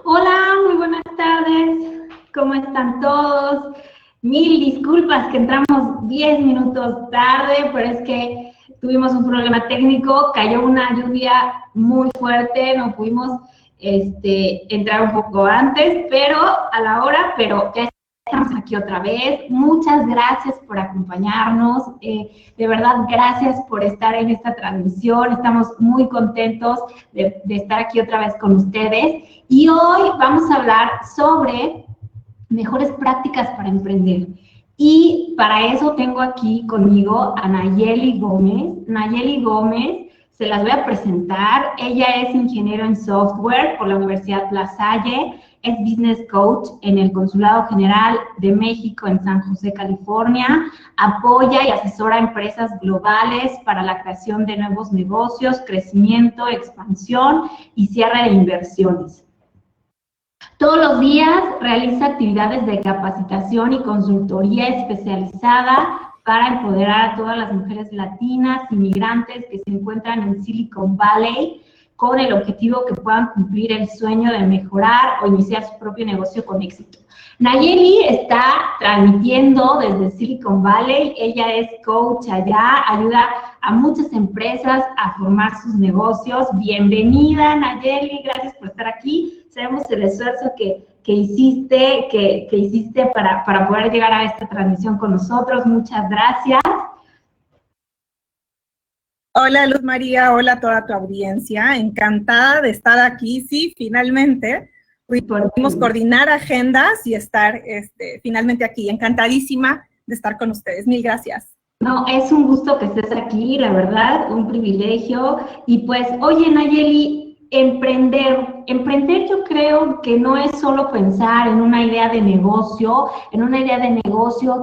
Hola, muy buenas tardes. ¿Cómo están todos? Mil disculpas que entramos 10 minutos tarde, pero es que tuvimos un problema técnico, cayó una lluvia muy fuerte, no pudimos entrar un poco antes, pero a la hora, pero ya estamos aquí otra vez. Muchas gracias por acompañarnos. De verdad, gracias por estar en esta transmisión. Estamos muy contentos de estar aquí otra vez con ustedes. Y hoy vamos a hablar sobre mejores prácticas para emprender. Y para eso tengo aquí conmigo a Nayeli Gómez. Nayeli Gómez, se las voy a presentar. Ella es ingeniero en software por la Universidad La Salle, es business coach en el Consulado General de México en San José, California, apoya y asesora a empresas globales para la creación de nuevos negocios, crecimiento, expansión y cierre de inversiones. Todos los días realiza actividades de capacitación y consultoría especializada para empoderar a todas las mujeres latinas, inmigrantes que se encuentran en Silicon Valley, con el objetivo que puedan cumplir el sueño de mejorar o iniciar su propio negocio con éxito. Nayeli está transmitiendo desde Silicon Valley. Ella es coach allá, ayuda a muchas empresas a formar sus negocios. Bienvenida, Nayeli, gracias por estar aquí. Sabemos el esfuerzo que hiciste para poder llegar a esta transmisión con nosotros. Muchas gracias. Hola Luz María, hola a toda tu audiencia, encantada de estar aquí, sí, finalmente pudimos coordinar agendas y estar finalmente aquí, encantadísima de estar con ustedes, mil gracias. No, es un gusto que estés aquí, la verdad, un privilegio. Y pues, oye Nayeli, emprender yo creo que no es solo pensar en una idea de negocio,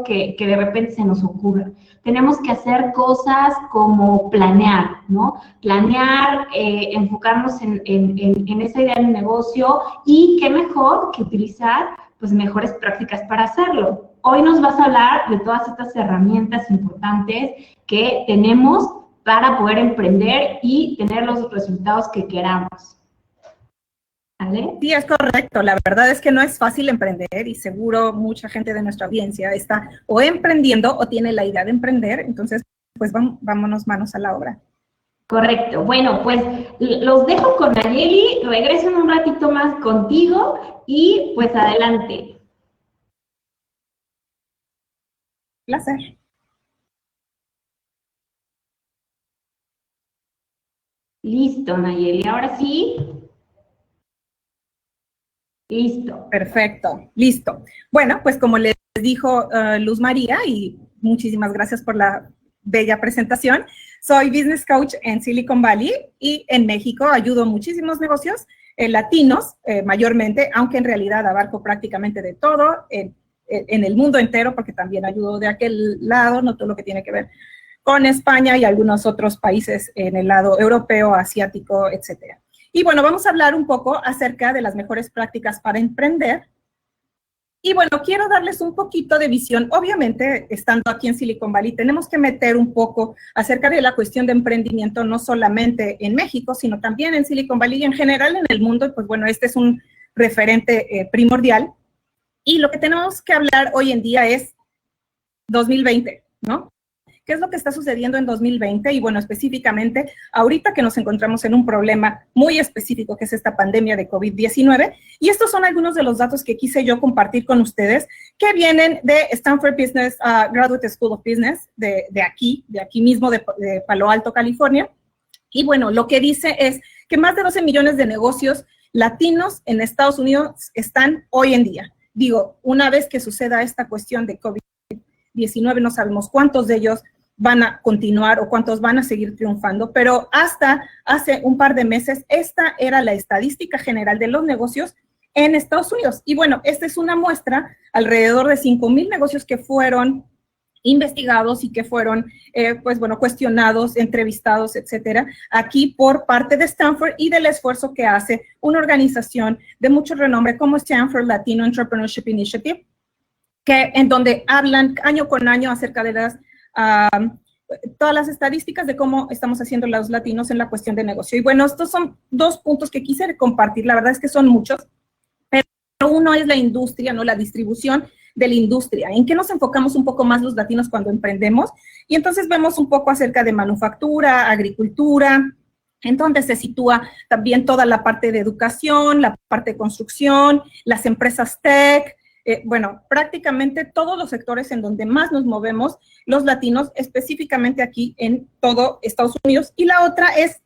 que de repente se nos ocurra. Tenemos que hacer cosas como planear, ¿no? Planear, enfocarnos en esa idea de negocio y qué mejor que utilizar pues mejores prácticas para hacerlo. Hoy nos vas a hablar de todas estas herramientas importantes que tenemos para poder emprender y tener los resultados que queramos. ¿Vale? Sí, es correcto. La verdad es que no es fácil emprender y seguro mucha gente de nuestra audiencia está o emprendiendo o tiene la idea de emprender. Entonces, pues vámonos manos a la obra. Correcto. Bueno, pues los dejo con Nayeli. Regreso en un ratito más contigo y pues adelante. Placer. Listo, Nayeli. Ahora sí. Listo. Perfecto, listo. Bueno, pues como les dijo Luz María, y muchísimas gracias por la bella presentación, soy business coach en Silicon Valley y en México ayudo muchísimos negocios latinos mayormente, aunque en realidad abarco prácticamente de todo en el mundo entero, porque también ayudo de aquel lado, no todo lo que tiene que ver con España y algunos otros países en el lado europeo, asiático, etcétera. Y bueno, vamos a hablar un poco acerca de las mejores prácticas para emprender. Y bueno, quiero darles un poquito de visión. Obviamente, estando aquí en Silicon Valley, tenemos que meter un poco acerca de la cuestión de emprendimiento, no solamente en México, sino también en Silicon Valley y en general en el mundo. Y pues bueno, este es un referente primordial. Y lo que tenemos que hablar hoy en día es 2020, ¿no? ¿Qué es lo que está sucediendo en 2020? Y bueno, específicamente, ahorita que nos encontramos en un problema muy específico, que es esta pandemia de COVID-19, y estos son algunos de los datos que quise yo compartir con ustedes, que vienen de Stanford Business Graduate School of Business, de aquí mismo, de Palo Alto, California. Y bueno, lo que dice es que más de 12 millones de negocios latinos en Estados Unidos están hoy en día. Digo, una vez que suceda esta cuestión de COVID-19, no sabemos cuántos de ellos van a continuar o cuántos van a seguir triunfando, pero hasta hace un par de meses esta era la estadística general de los negocios en Estados Unidos. Y bueno, esta es una muestra, alrededor de 5,000 negocios que fueron investigados y que fueron, pues bueno, cuestionados, entrevistados, etcétera, aquí por parte de Stanford y del esfuerzo que hace una organización de mucho renombre como Stanford Latino Entrepreneurship Initiative, en donde hablan año con año acerca de todas las estadísticas de cómo estamos haciendo los latinos en la cuestión de negocio. Y bueno, estos son dos puntos que quise compartir, la verdad es que son muchos, uno es la industria, ¿no? La distribución de la industria. ¿En qué nos enfocamos un poco más los latinos cuando emprendemos? Y entonces vemos un poco acerca de manufactura, agricultura, en donde se sitúa también toda la parte de educación, la parte de construcción, las empresas tech, bueno, prácticamente todos los sectores en donde más nos movemos los latinos, específicamente aquí en todo Estados Unidos. Y la otra es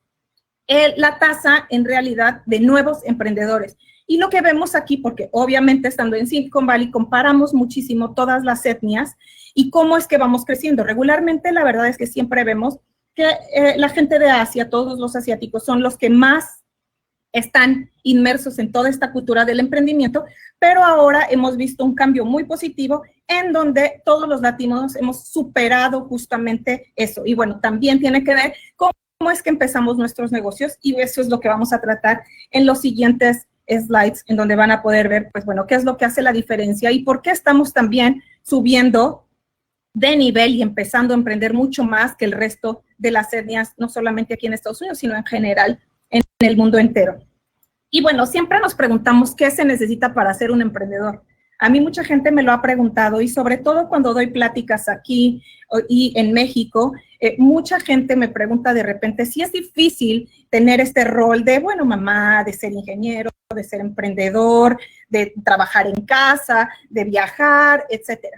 la tasa en realidad de nuevos emprendedores. Y lo que vemos aquí, porque obviamente estando en Silicon Valley comparamos muchísimo todas las etnias y cómo es que vamos creciendo. Regularmente la verdad es que siempre vemos que la gente de Asia, todos los asiáticos, son los que más están inmersos en toda esta cultura del emprendimiento, pero ahora hemos visto un cambio muy positivo en donde todos los latinos hemos superado justamente eso. Y bueno, también tiene que ver con cómo es que empezamos nuestros negocios y eso es lo que vamos a tratar en los siguientes slides, en donde van a poder ver, pues bueno, qué es lo que hace la diferencia y por qué estamos también subiendo de nivel y empezando a emprender mucho más que el resto de las etnias, no solamente aquí en Estados Unidos, sino en general en el mundo entero. Y bueno, siempre nos preguntamos qué se necesita para ser un emprendedor. A mí mucha gente me lo ha preguntado y sobre todo cuando doy pláticas aquí y en México, mucha gente me pregunta de repente si es difícil tener este rol de, bueno, mamá, de ser ingeniero, de ser emprendedor, de trabajar en casa, de viajar, etcétera.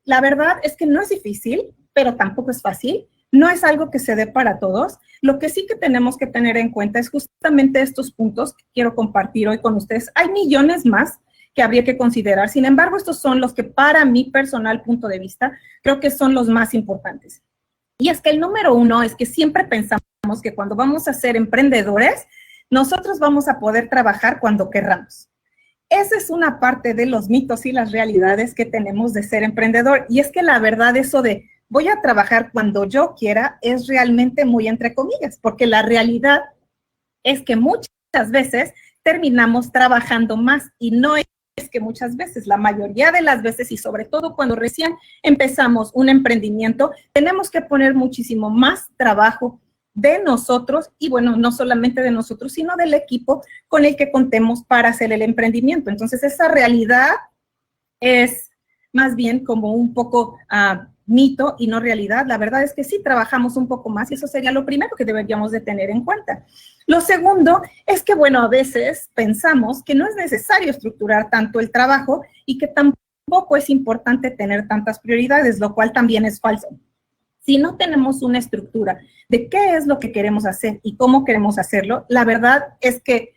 La verdad es que no es difícil, pero tampoco es fácil. No es algo que se dé para todos. Lo que sí que tenemos que tener en cuenta es justamente estos puntos que quiero compartir hoy con ustedes. Hay millones más que habría que considerar. Sin embargo, estos son los que para mi personal punto de vista creo que son los más importantes. Y es que el número uno es que siempre pensamos que cuando vamos a ser emprendedores, nosotros vamos a poder trabajar cuando querramos. Esa es una parte de los mitos y las realidades que tenemos de ser emprendedor. Y es que la verdad eso de voy a trabajar cuando yo quiera es realmente muy entre comillas, porque la realidad es que muchas veces terminamos trabajando más y no es que muchas veces, la mayoría de las veces y sobre todo cuando recién empezamos un emprendimiento, tenemos que poner muchísimo más trabajo de nosotros y bueno, no solamente de nosotros, sino del equipo con el que contemos para hacer el emprendimiento. Entonces, esa realidad es más bien como un poco mito y no realidad. La verdad es que sí trabajamos un poco más y eso sería lo primero que deberíamos de tener en cuenta. Lo segundo es que, bueno, a veces pensamos que no es necesario estructurar tanto el trabajo y que tampoco es importante tener tantas prioridades, lo cual también es falso. Si no tenemos una estructura de qué es lo que queremos hacer y cómo queremos hacerlo, la verdad es que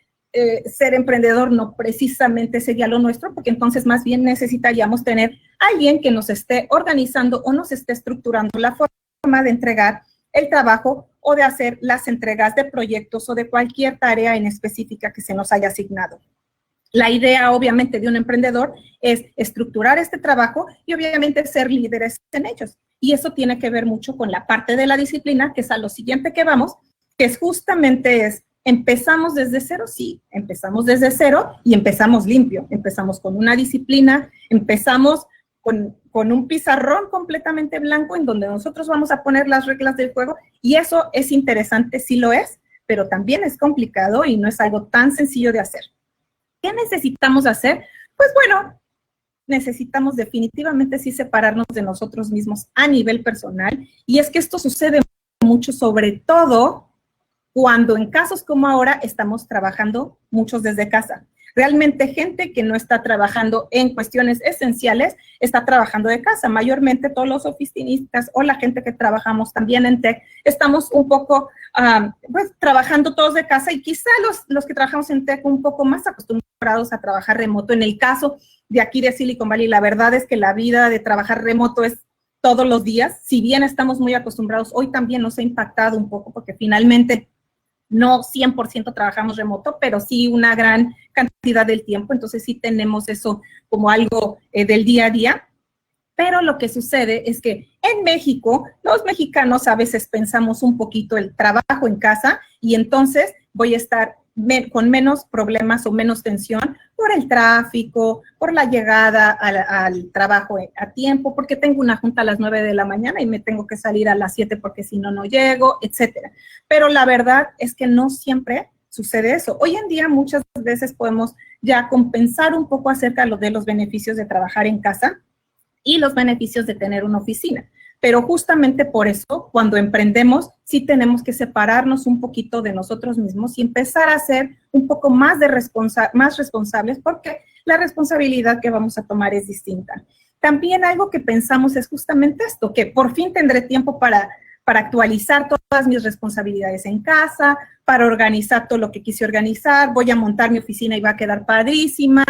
ser emprendedor no precisamente sería lo nuestro, porque entonces más bien necesitaríamos tener a alguien que nos esté organizando o nos esté estructurando la forma de entregar el trabajo o de hacer las entregas de proyectos o de cualquier tarea en específica que se nos haya asignado. La idea, obviamente, de un emprendedor es estructurar este trabajo y, obviamente, ser líderes en ellos. Y eso tiene que ver mucho con la parte de la disciplina, que es a lo siguiente que vamos, que es justamente ¿empezamos desde cero? Sí, empezamos desde cero y empezamos limpio. Empezamos con una disciplina, empezamos con un pizarrón completamente blanco en donde nosotros vamos a poner las reglas del juego y eso es interesante, sí lo es, pero también es complicado y no es algo tan sencillo de hacer. ¿Qué necesitamos hacer? Pues bueno, necesitamos definitivamente sí separarnos de nosotros mismos a nivel personal y es que esto sucede mucho, sobre todo cuando en casos como ahora estamos trabajando muchos desde casa. Realmente gente que no está trabajando en cuestiones esenciales está trabajando de casa. Mayormente todos los oficinistas o la gente que trabajamos también en tech estamos un poco pues, trabajando todos de casa y quizá los que trabajamos en tech un poco más acostumbrados a trabajar remoto. En el caso de aquí de Silicon Valley, la verdad es que la vida de trabajar remoto es todos los días. Si bien estamos muy acostumbrados, hoy también nos ha impactado un poco porque finalmente no 100% trabajamos remoto, pero sí una gran cantidad del tiempo, entonces sí tenemos eso como algo del día a día. Pero lo que sucede es que en México, los mexicanos a veces pensamos un poquito el trabajo en casa y entonces voy a estar con menos problemas o menos tensión por el tráfico, por la llegada al trabajo a tiempo, porque tengo una junta a las 9 de la mañana y me tengo que salir a las 7 porque si no, no llego, etcétera. Pero la verdad es que no siempre sucede eso. Hoy en día muchas veces podemos ya compensar un poco acerca de los beneficios de trabajar en casa y los beneficios de tener una oficina. Pero justamente por eso, cuando emprendemos, sí tenemos que separarnos un poquito de nosotros mismos y empezar a ser un poco más más responsables, porque la responsabilidad que vamos a tomar es distinta. También algo que pensamos es justamente esto, que por fin tendré tiempo para actualizar todas mis responsabilidades en casa, para organizar todo lo que quise organizar, voy a montar mi oficina y va a quedar padrísima,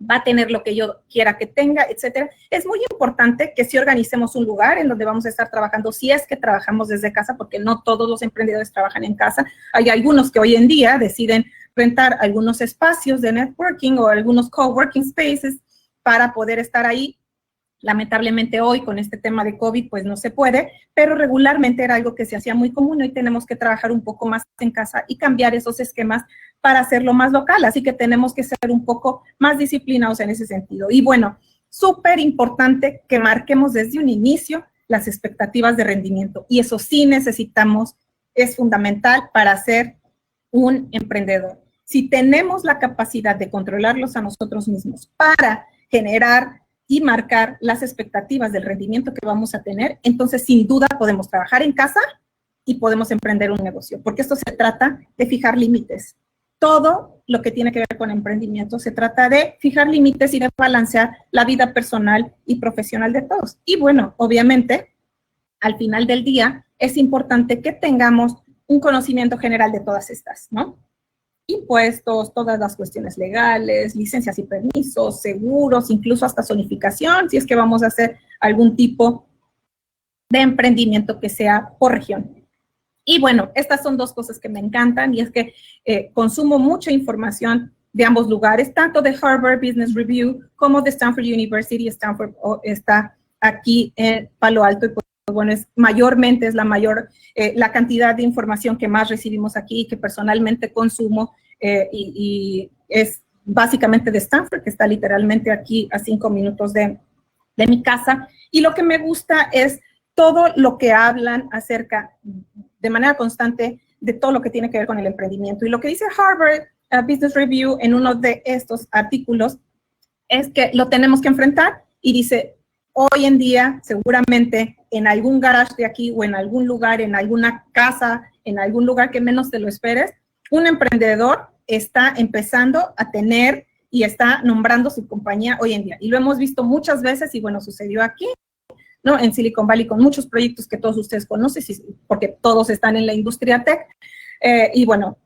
va a tener lo que yo quiera que tenga, etcétera. Es muy importante que sí organicemos un lugar en donde vamos a estar trabajando, si es que trabajamos desde casa, porque no todos los emprendedores trabajan en casa. Hay algunos que hoy en día deciden rentar algunos espacios de networking o algunos coworking spaces para poder estar ahí. Lamentablemente hoy con este tema de COVID pues no se puede, pero regularmente era algo que se hacía muy común. Hoy tenemos que trabajar un poco más en casa y cambiar esos esquemas para hacerlo más local, así que tenemos que ser un poco más disciplinados en ese sentido. Y bueno, súper importante que marquemos desde un inicio las expectativas de rendimiento, y eso sí necesitamos, es fundamental para ser un emprendedor. Si tenemos la capacidad de controlarlos a nosotros mismos para generar y marcar las expectativas del rendimiento que vamos a tener, entonces sin duda podemos trabajar en casa y podemos emprender un negocio, porque esto se trata de fijar límites. Todo lo que tiene que ver con emprendimiento se trata de fijar límites y de balancear la vida personal y profesional de todos. Y bueno, obviamente, al final del día, es importante que tengamos un conocimiento general de todas estas, ¿no? Impuestos, todas las cuestiones legales, licencias y permisos, seguros, incluso hasta zonificación, si es que vamos a hacer algún tipo de emprendimiento que sea por región. Y bueno, estas son dos cosas que me encantan, y es que consumo mucha información de ambos lugares, tanto de Harvard Business Review como de Stanford University. Stanford está aquí en Palo Alto, y pues bueno, mayormente es la cantidad de información que más recibimos aquí, que personalmente consumo, y es básicamente de Stanford, que está literalmente aquí a 5 minutos de mi casa. Y lo que me gusta es todo lo que hablan acerca, de manera constante, de todo lo que tiene que ver con el emprendimiento. Y lo que dice Harvard Business Review en uno de estos artículos es que lo tenemos que enfrentar, y dice, hoy en día, seguramente en algún garage de aquí o en algún lugar, en alguna casa, en algún lugar que menos te lo esperes, un emprendedor está empezando a tener y está nombrando su compañía hoy en día. Y lo hemos visto muchas veces, y bueno, sucedió aquí, ¿no? En Silicon Valley, con muchos proyectos que todos ustedes conocen, porque todos están en la industria tech. Y bueno,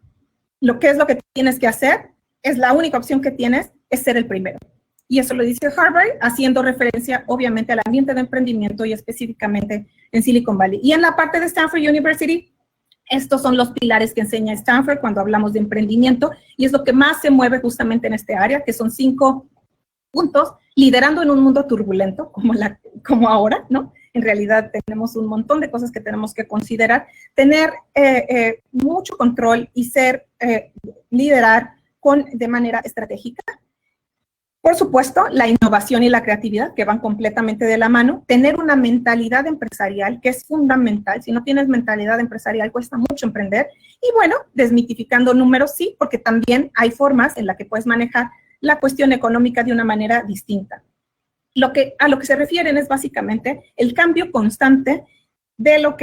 lo que tienes que hacer, es la única opción que tienes, es ser el primero. Y eso lo dice Harvard, haciendo referencia, obviamente, al ambiente de emprendimiento y específicamente en Silicon Valley. Y en la parte de Stanford University, estos son los pilares que enseña Stanford cuando hablamos de emprendimiento, y es lo que más se mueve justamente en este área, que son 5 puntos: liderando en un mundo turbulento, como ahora, ¿no? En realidad tenemos un montón de cosas que tenemos que considerar, tener mucho control y liderar de manera estratégica. Por supuesto, la innovación y la creatividad, que van completamente de la mano. Tener una mentalidad empresarial, que es fundamental. Si no tienes mentalidad empresarial, cuesta mucho emprender. Y bueno, desmitificando números, sí, porque también hay formas en las que puedes manejar la cuestión económica de una manera distinta. A lo que se refieren es básicamente el cambio constante de lo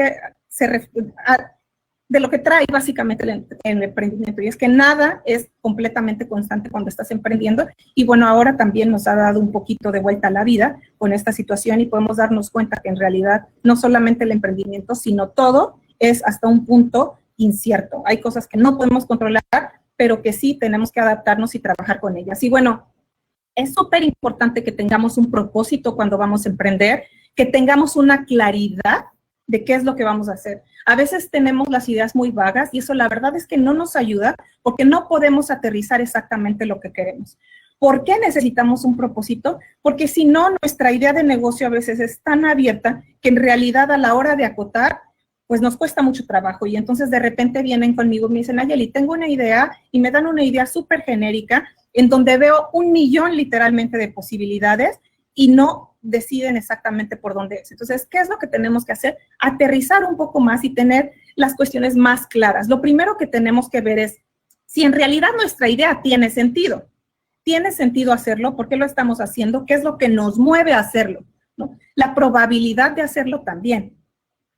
que trae básicamente el emprendimiento, y es que nada es completamente constante cuando estás emprendiendo. Y bueno, ahora también nos ha dado un poquito de vuelta a la vida con esta situación, y podemos darnos cuenta que en realidad no solamente el emprendimiento, sino todo es hasta un punto incierto. Hay cosas que no podemos controlar, pero que sí tenemos que adaptarnos y trabajar con ellas. Y bueno, es súper importante que tengamos un propósito cuando vamos a emprender, que tengamos una claridad de qué es lo que vamos a hacer. A veces tenemos las ideas muy vagas, y eso la verdad es que no nos ayuda, porque no podemos aterrizar exactamente lo que queremos. ¿Por qué necesitamos un propósito? Porque si no, nuestra idea de negocio a veces es tan abierta que en realidad a la hora de acotar, pues nos cuesta mucho trabajo. Y entonces de repente vienen conmigo y me dicen, Nayeli, tengo una idea, y me dan una idea súper genérica en donde veo 1,000,000 literalmente de posibilidades, y no deciden exactamente por dónde es. Entonces, ¿qué es lo que tenemos que hacer? Aterrizar un poco más y tener las cuestiones más claras. Lo primero que tenemos que ver es si en realidad nuestra idea tiene sentido. Tiene sentido hacerlo, ¿por qué lo estamos haciendo? ¿Qué es lo que nos mueve a hacerlo? ¿No? La probabilidad de hacerlo también,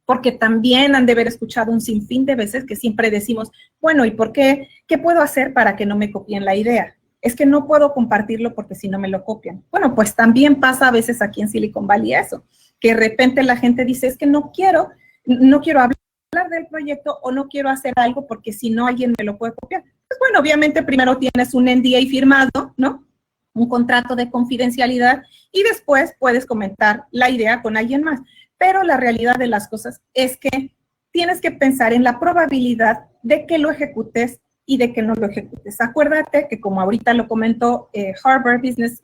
porque también han de haber escuchado un sinfín de veces que siempre decimos, bueno, ¿y por qué? ¿Qué puedo hacer para que no me copien la idea? Es que no puedo compartirlo porque si no me lo copian. Bueno, pues también pasa a veces aquí en Silicon Valley eso, que de repente la gente dice, es que no quiero hablar del proyecto o no quiero hacer algo porque si no alguien me lo puede copiar. Pues bueno, obviamente primero tienes un NDA firmado, ¿no? Un contrato de confidencialidad y después puedes comentar la idea con alguien más. Pero la realidad de las cosas es que tienes que pensar en la probabilidad de que lo ejecutes y de que no lo ejecutes. Acuérdate que como ahorita lo comentó Harvard Business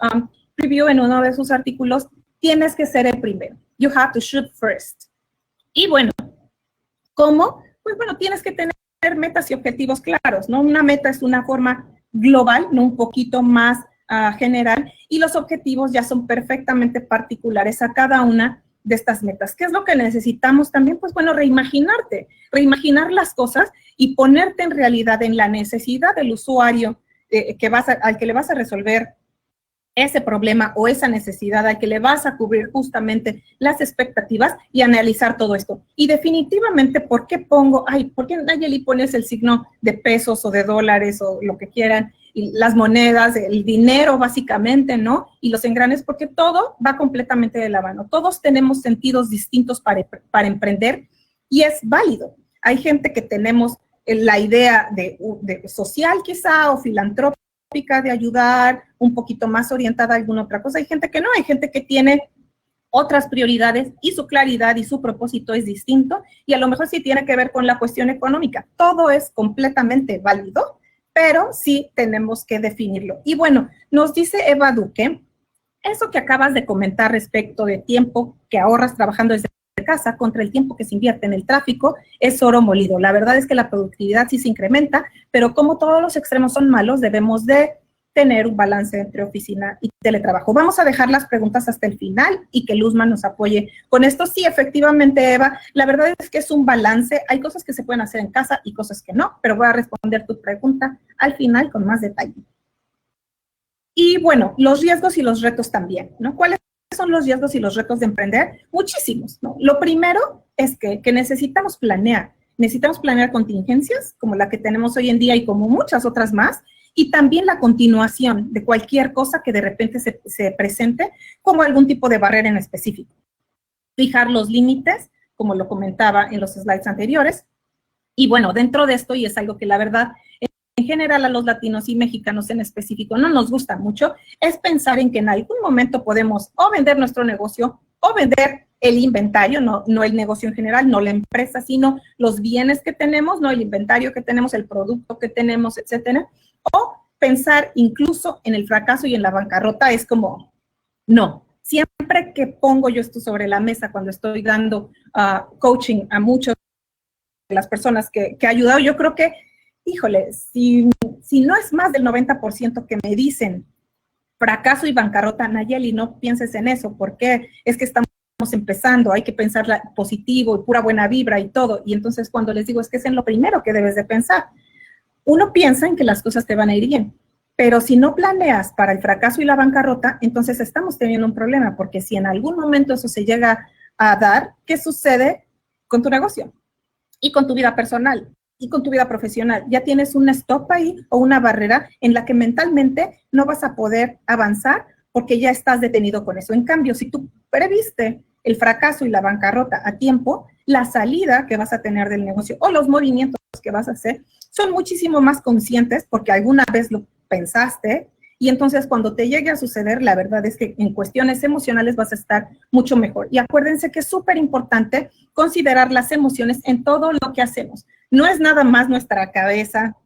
Review en uno de sus artículos, tienes que ser el primero. You have to shoot first. Y bueno, ¿cómo? Pues bueno, tienes que tener metas y objetivos claros, ¿no? Una meta es una forma global, no un poquito más general, y los objetivos ya son perfectamente particulares a cada una de estas metas. ¿Qué es lo que necesitamos también? Pues bueno, reimaginar las cosas y ponerte en realidad en la necesidad del usuario al que le vas a resolver ese problema o esa necesidad, al que le vas a cubrir justamente las expectativas y analizar todo esto. Y definitivamente, ¿por qué Nayeli pones el signo de pesos o de dólares o lo que quieran? Y las monedas, el dinero básicamente, ¿no? Y los engranes, porque todo va completamente de la mano. Todos tenemos sentidos distintos para emprender y es válido. Hay gente que tenemos la idea de social quizá o filantrópica, de ayudar, un poquito más orientada a alguna otra cosa. Hay gente que no, hay gente que tiene otras prioridades y su claridad y su propósito es distinto y a lo mejor sí tiene que ver con la cuestión económica. Todo es completamente válido, pero sí tenemos que definirlo. Y bueno, nos dice Eva Duque, eso que acabas de comentar respecto de tiempo que ahorras trabajando desde casa contra el tiempo que se invierte en el tráfico es oro molido. La verdad es que la productividad sí se incrementa, pero como todos los extremos son malos, debemos de tener un balance entre oficina y teletrabajo. Vamos a dejar las preguntas hasta el final y que Luzma nos apoye con esto. Sí, efectivamente, Eva, la verdad es que es un balance. Hay cosas que se pueden hacer en casa y cosas que no, pero voy a responder tu pregunta al final con más detalle. Y bueno, los riesgos y los retos también, ¿no? ¿Cuáles son los riesgos y los retos de emprender? Muchísimos, ¿no? Lo primero es que necesitamos planear. Necesitamos planear contingencias, como la que tenemos hoy en día y como muchas otras más, y también la continuación de cualquier cosa que de repente se presente como algún tipo de barrera en específico. Fijar los límites, como lo comentaba en los slides anteriores. Y bueno, dentro de esto, y es algo que la verdad, en general a los latinos y mexicanos en específico no nos gusta mucho, es pensar en que en algún momento podemos o vender nuestro negocio o vender el inventario, no el negocio en general, no la empresa, sino los bienes que tenemos, no el inventario que tenemos, el producto que tenemos, etcétera. O pensar incluso en el fracaso y en la bancarrota es como, no. Siempre que pongo yo esto sobre la mesa cuando estoy dando coaching a muchas de las personas que he ayudado, yo creo que, híjole, si no es más del 90% que me dicen fracaso y bancarrota, Nayeli, no pienses en eso, porque es que estamos empezando, hay que pensar positivo y pura buena vibra y todo. Y entonces cuando les digo, es que es en lo primero que debes de pensar. Uno piensa en que las cosas te van a ir bien, pero si no planeas para el fracaso y la bancarrota, entonces estamos teniendo un problema, porque si en algún momento eso se llega a dar, ¿qué sucede con tu negocio? Y con tu vida personal, y con tu vida profesional. Ya tienes un stop ahí o una barrera en la que mentalmente no vas a poder avanzar porque ya estás detenido con eso. En cambio, si tú previste el fracaso y la bancarrota a tiempo, la salida que vas a tener del negocio o los movimientos que vas a hacer son muchísimo más conscientes porque alguna vez lo pensaste y entonces cuando te llegue a suceder, la verdad es que en cuestiones emocionales vas a estar mucho mejor. Y acuérdense que es súper importante considerar las emociones en todo lo que hacemos. No es nada más nuestra cabeza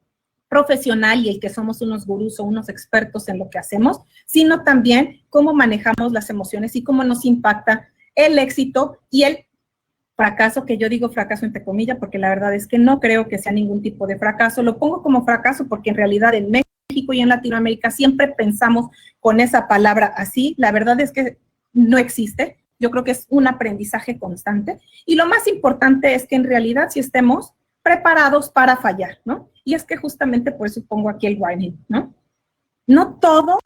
profesional y el que somos unos gurús o unos expertos en lo que hacemos, sino también cómo manejamos las emociones y cómo nos impacta el éxito y el fracaso, que yo digo fracaso entre comillas, porque la verdad es que no creo que sea ningún tipo de fracaso. Lo pongo como fracaso porque en realidad en México y en Latinoamérica siempre pensamos con esa palabra así. La verdad es que no existe. Yo creo que es un aprendizaje constante. Y lo más importante es que en realidad sí estemos preparados para fallar, ¿no? Y es que justamente por eso pongo aquí el warning, ¿no? No todo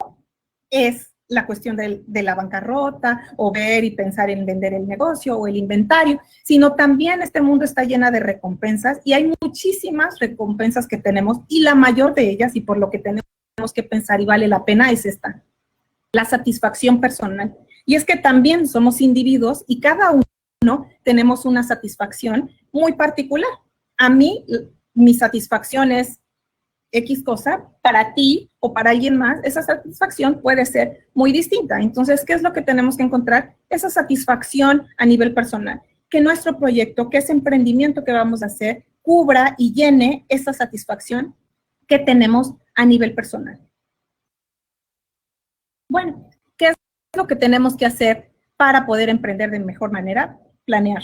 es la cuestión de la bancarrota o ver y pensar en vender el negocio o el inventario, sino también este mundo está llena de recompensas y hay muchísimas recompensas que tenemos y la mayor de ellas, y por lo que tenemos que pensar y vale la pena, es esta, la satisfacción personal. Y es que también somos individuos y cada uno tenemos una satisfacción muy particular. A mí, mi satisfacción es X cosa, para ti o para alguien más, esa satisfacción puede ser muy distinta. Entonces, ¿qué es lo que tenemos que encontrar? Esa satisfacción a nivel personal. Que nuestro proyecto, que ese emprendimiento que vamos a hacer, cubra y llene esa satisfacción que tenemos a nivel personal. Bueno, ¿qué es lo que tenemos que hacer para poder emprender de mejor manera? Planear.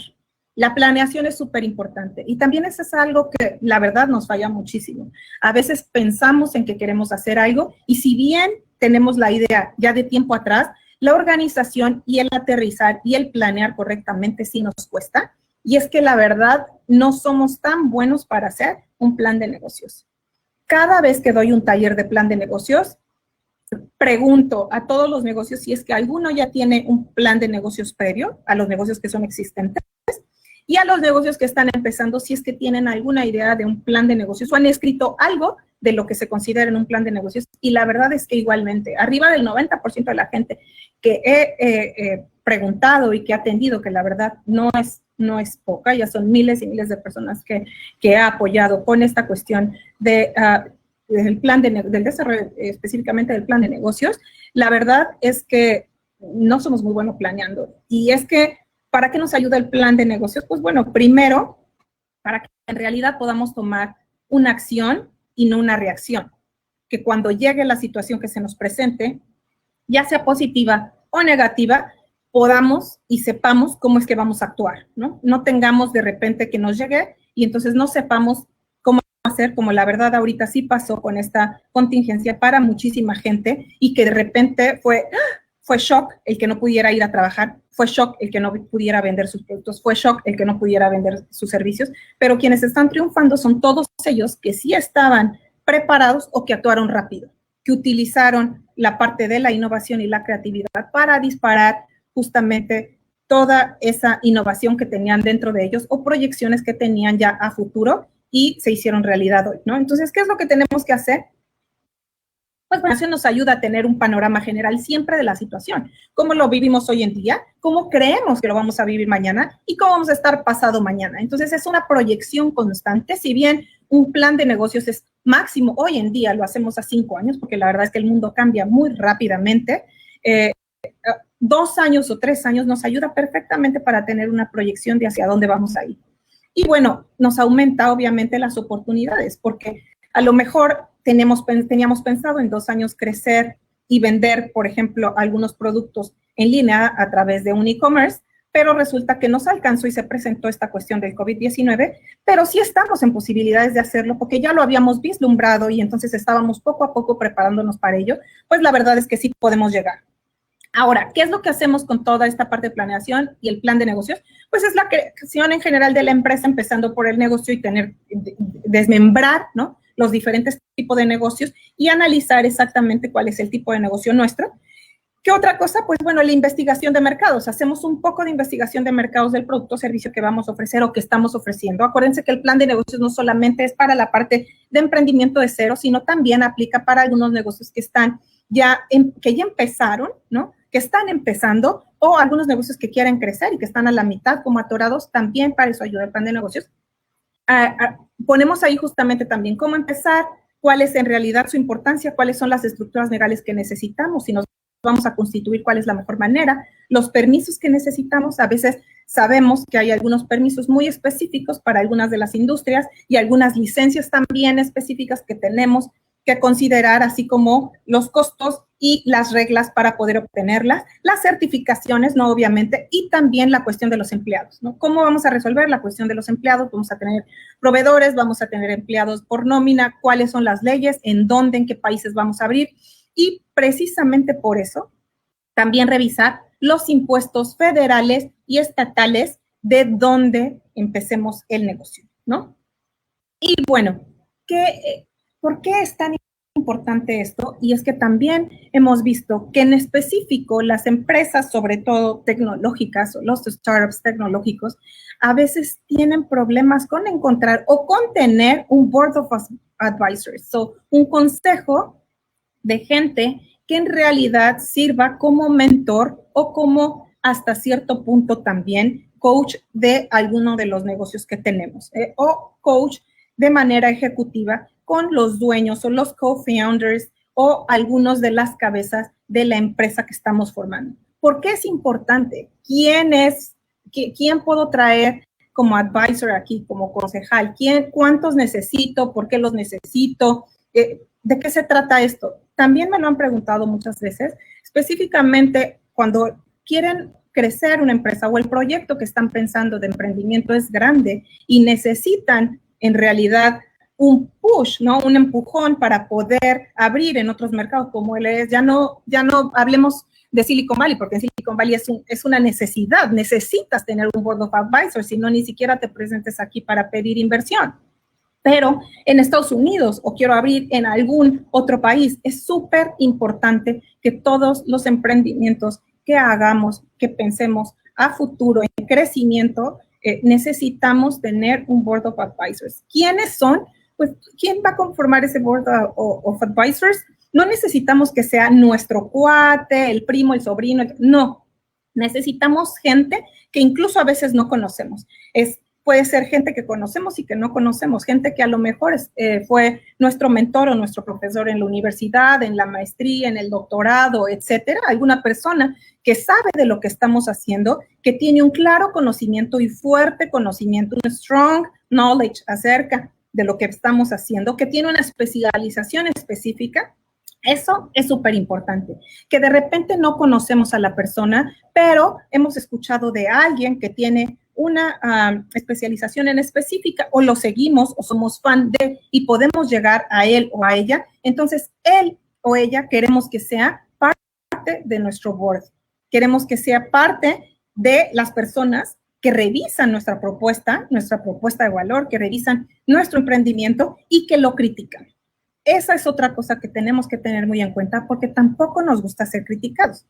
La planeación es súper importante y también eso es algo que la verdad nos falla muchísimo. A veces pensamos en que queremos hacer algo y si bien tenemos la idea ya de tiempo atrás, la organización y el aterrizar y el planear correctamente sí nos cuesta. Y es que la verdad no somos tan buenos para hacer un plan de negocios. Cada vez que doy un taller de plan de negocios, pregunto a todos los negocios si es que alguno ya tiene un plan de negocios previo a los negocios que son existentes. Y a los negocios que están empezando, si es que tienen alguna idea de un plan de negocios o han escrito algo de lo que se considera en un plan de negocios. Y la verdad es que igualmente, arriba del 90% de la gente que he preguntado y que he atendido, que la verdad no es poca, ya son miles y miles de personas que he apoyado con esta cuestión del plan del desarrollo, específicamente del plan de negocios, la verdad es que no somos muy buenos planeando. Y es que ¿para qué nos ayuda el plan de negocios? Pues bueno, primero, para que en realidad podamos tomar una acción y no una reacción. Que cuando llegue la situación que se nos presente, ya sea positiva o negativa, podamos y sepamos cómo es que vamos a actuar, ¿no? No tengamos de repente que nos llegue y entonces no sepamos cómo hacer, como la verdad ahorita sí pasó con esta contingencia para muchísima gente y que de repente fue shock el que no pudiera ir a trabajar, fue shock el que no pudiera vender sus productos, fue shock el que no pudiera vender sus servicios, pero quienes están triunfando son todos ellos que sí estaban preparados o que actuaron rápido, que utilizaron la parte de la innovación y la creatividad para disparar justamente toda esa innovación que tenían dentro de ellos o proyecciones que tenían ya a futuro y se hicieron realidad hoy, ¿no? Entonces, ¿qué es lo que tenemos que hacer? Pues bueno, eso nos ayuda a tener un panorama general siempre de la situación, cómo lo vivimos hoy en día, cómo creemos que lo vamos a vivir mañana y cómo vamos a estar pasado mañana. Entonces, es una proyección constante, si bien un plan de negocios es máximo, hoy en día lo hacemos a 5 años, porque la verdad es que el mundo cambia muy rápidamente, 2 años o 3 años nos ayuda perfectamente para tener una proyección de hacia dónde vamos a ir. Y bueno, nos aumenta obviamente las oportunidades, porque a lo mejor teníamos pensado en 2 años crecer y vender, por ejemplo, algunos productos en línea a través de un e-commerce, pero resulta que nos alcanzó y se presentó esta cuestión del COVID-19, pero sí estamos en posibilidades de hacerlo porque ya lo habíamos vislumbrado y entonces estábamos poco a poco preparándonos para ello, pues la verdad es que sí podemos llegar. Ahora, ¿qué es lo que hacemos con toda esta parte de planeación y el plan de negocios? Pues es la creación en general de la empresa, empezando por el negocio y desmembrar, ¿no?, los diferentes tipos de negocios y analizar exactamente cuál es el tipo de negocio nuestro. ¿Qué otra cosa? Pues bueno, la investigación de mercados. Hacemos un poco de investigación de mercados del producto o servicio que vamos a ofrecer o que estamos ofreciendo. Acuérdense que el plan de negocios no solamente es para la parte de emprendimiento de cero, sino también aplica para algunos negocios que están que ya empezaron, ¿no?, que están empezando, o algunos negocios que quieren crecer y que están a la mitad como atorados, también para eso ayuda el plan de negocios. Ponemos ahí justamente también cómo empezar, cuál es en realidad su importancia, cuáles son las estructuras legales que necesitamos, si nos vamos a constituir, cuál es la mejor manera, los permisos que necesitamos. A veces sabemos que hay algunos permisos muy específicos para algunas de las industrias y algunas licencias también específicas que tenemos que considerar, así como los costos y las reglas para poder obtenerlas, las certificaciones, ¿no?, obviamente, y también la cuestión de los empleados, ¿no? ¿Cómo vamos a resolver la cuestión de los empleados? Vamos a tener proveedores, vamos a tener empleados por nómina, cuáles son las leyes, en dónde, en qué países vamos a abrir, y precisamente por eso, también revisar los impuestos federales y estatales de dónde empecemos el negocio, ¿no? Y bueno, ¿por qué es tan importante esto? Y es que también hemos visto que en específico las empresas, sobre todo tecnológicas o los startups tecnológicos, a veces tienen problemas con encontrar o con tener un board of advisors, un consejo de gente que en realidad sirva como mentor o como hasta cierto punto también coach de alguno de los negocios que tenemos, o coach de manera ejecutiva con los dueños o los co-founders o algunos de las cabezas de la empresa que estamos formando. ¿Por qué es importante? ¿Quién puedo traer como advisor aquí, como concejal? ¿Cuántos necesito? ¿Por qué los necesito? ¿De qué se trata esto? También me lo han preguntado muchas veces, específicamente cuando quieren crecer una empresa o el proyecto que están pensando de emprendimiento es grande y necesitan en realidad un push, ¿no? Un empujón para poder abrir en otros mercados como él es. Ya no hablemos de Silicon Valley, porque en Silicon Valley es una necesidad. Necesitas tener un board of advisors, si no, ni siquiera te presentes aquí para pedir inversión. Pero en Estados Unidos o quiero abrir en algún otro país, es súper importante que todos los emprendimientos que hagamos, que pensemos a futuro en crecimiento, necesitamos tener un board of advisors. ¿Quiénes son? Pues, ¿quién va a conformar ese board of advisors? No necesitamos que sea nuestro cuate, el primo, el sobrino, no. Necesitamos gente que incluso a veces no conocemos. Puede ser gente que conocemos y que no conocemos, gente que a lo mejor fue nuestro mentor o nuestro profesor en la universidad, en la maestría, en el doctorado, etcétera. Alguna persona que sabe de lo que estamos haciendo, que tiene un claro conocimiento y fuerte conocimiento, un strong knowledge acerca de lo que estamos haciendo, que tiene una especialización específica. Eso es súper importante, que de repente no conocemos a la persona, pero hemos escuchado de alguien que tiene una especialización en específica o lo seguimos o somos fan de y podemos llegar a él o a ella. Entonces, él o ella queremos que sea parte de nuestro board. Queremos que sea parte de las personas que revisan nuestra propuesta de valor, que revisan nuestro emprendimiento y que lo critican. Esa es otra cosa que tenemos que tener muy en cuenta porque tampoco nos gusta ser criticados.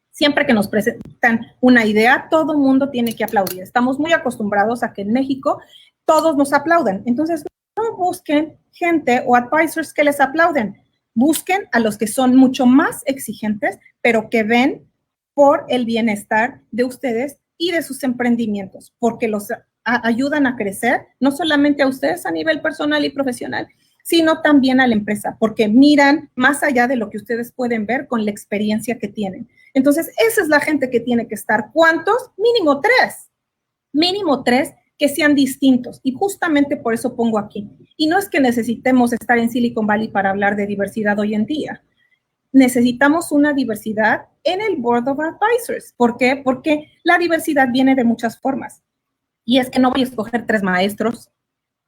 Siempre que nos presentan una idea, todo el mundo tiene que aplaudir. Estamos muy acostumbrados a que en México todos nos aplaudan. Entonces, no busquen gente o advisors que les aplauden. Busquen a los que son mucho más exigentes, pero que ven por el bienestar de ustedes y de sus emprendimientos, porque los ayudan a crecer, no solamente a ustedes a nivel personal y profesional, sino también a la empresa, porque miran más allá de lo que ustedes pueden ver con la experiencia que tienen. Entonces, esa es la gente que tiene que estar. ¿Cuántos? Mínimo 3. Mínimo 3 que sean distintos. Y justamente por eso pongo aquí. Y no es que necesitemos estar en Silicon Valley para hablar de diversidad hoy en día. Necesitamos una diversidad en el Board of Advisors. ¿Por qué? Porque la diversidad viene de muchas formas. Y es que no voy a escoger 3 maestros,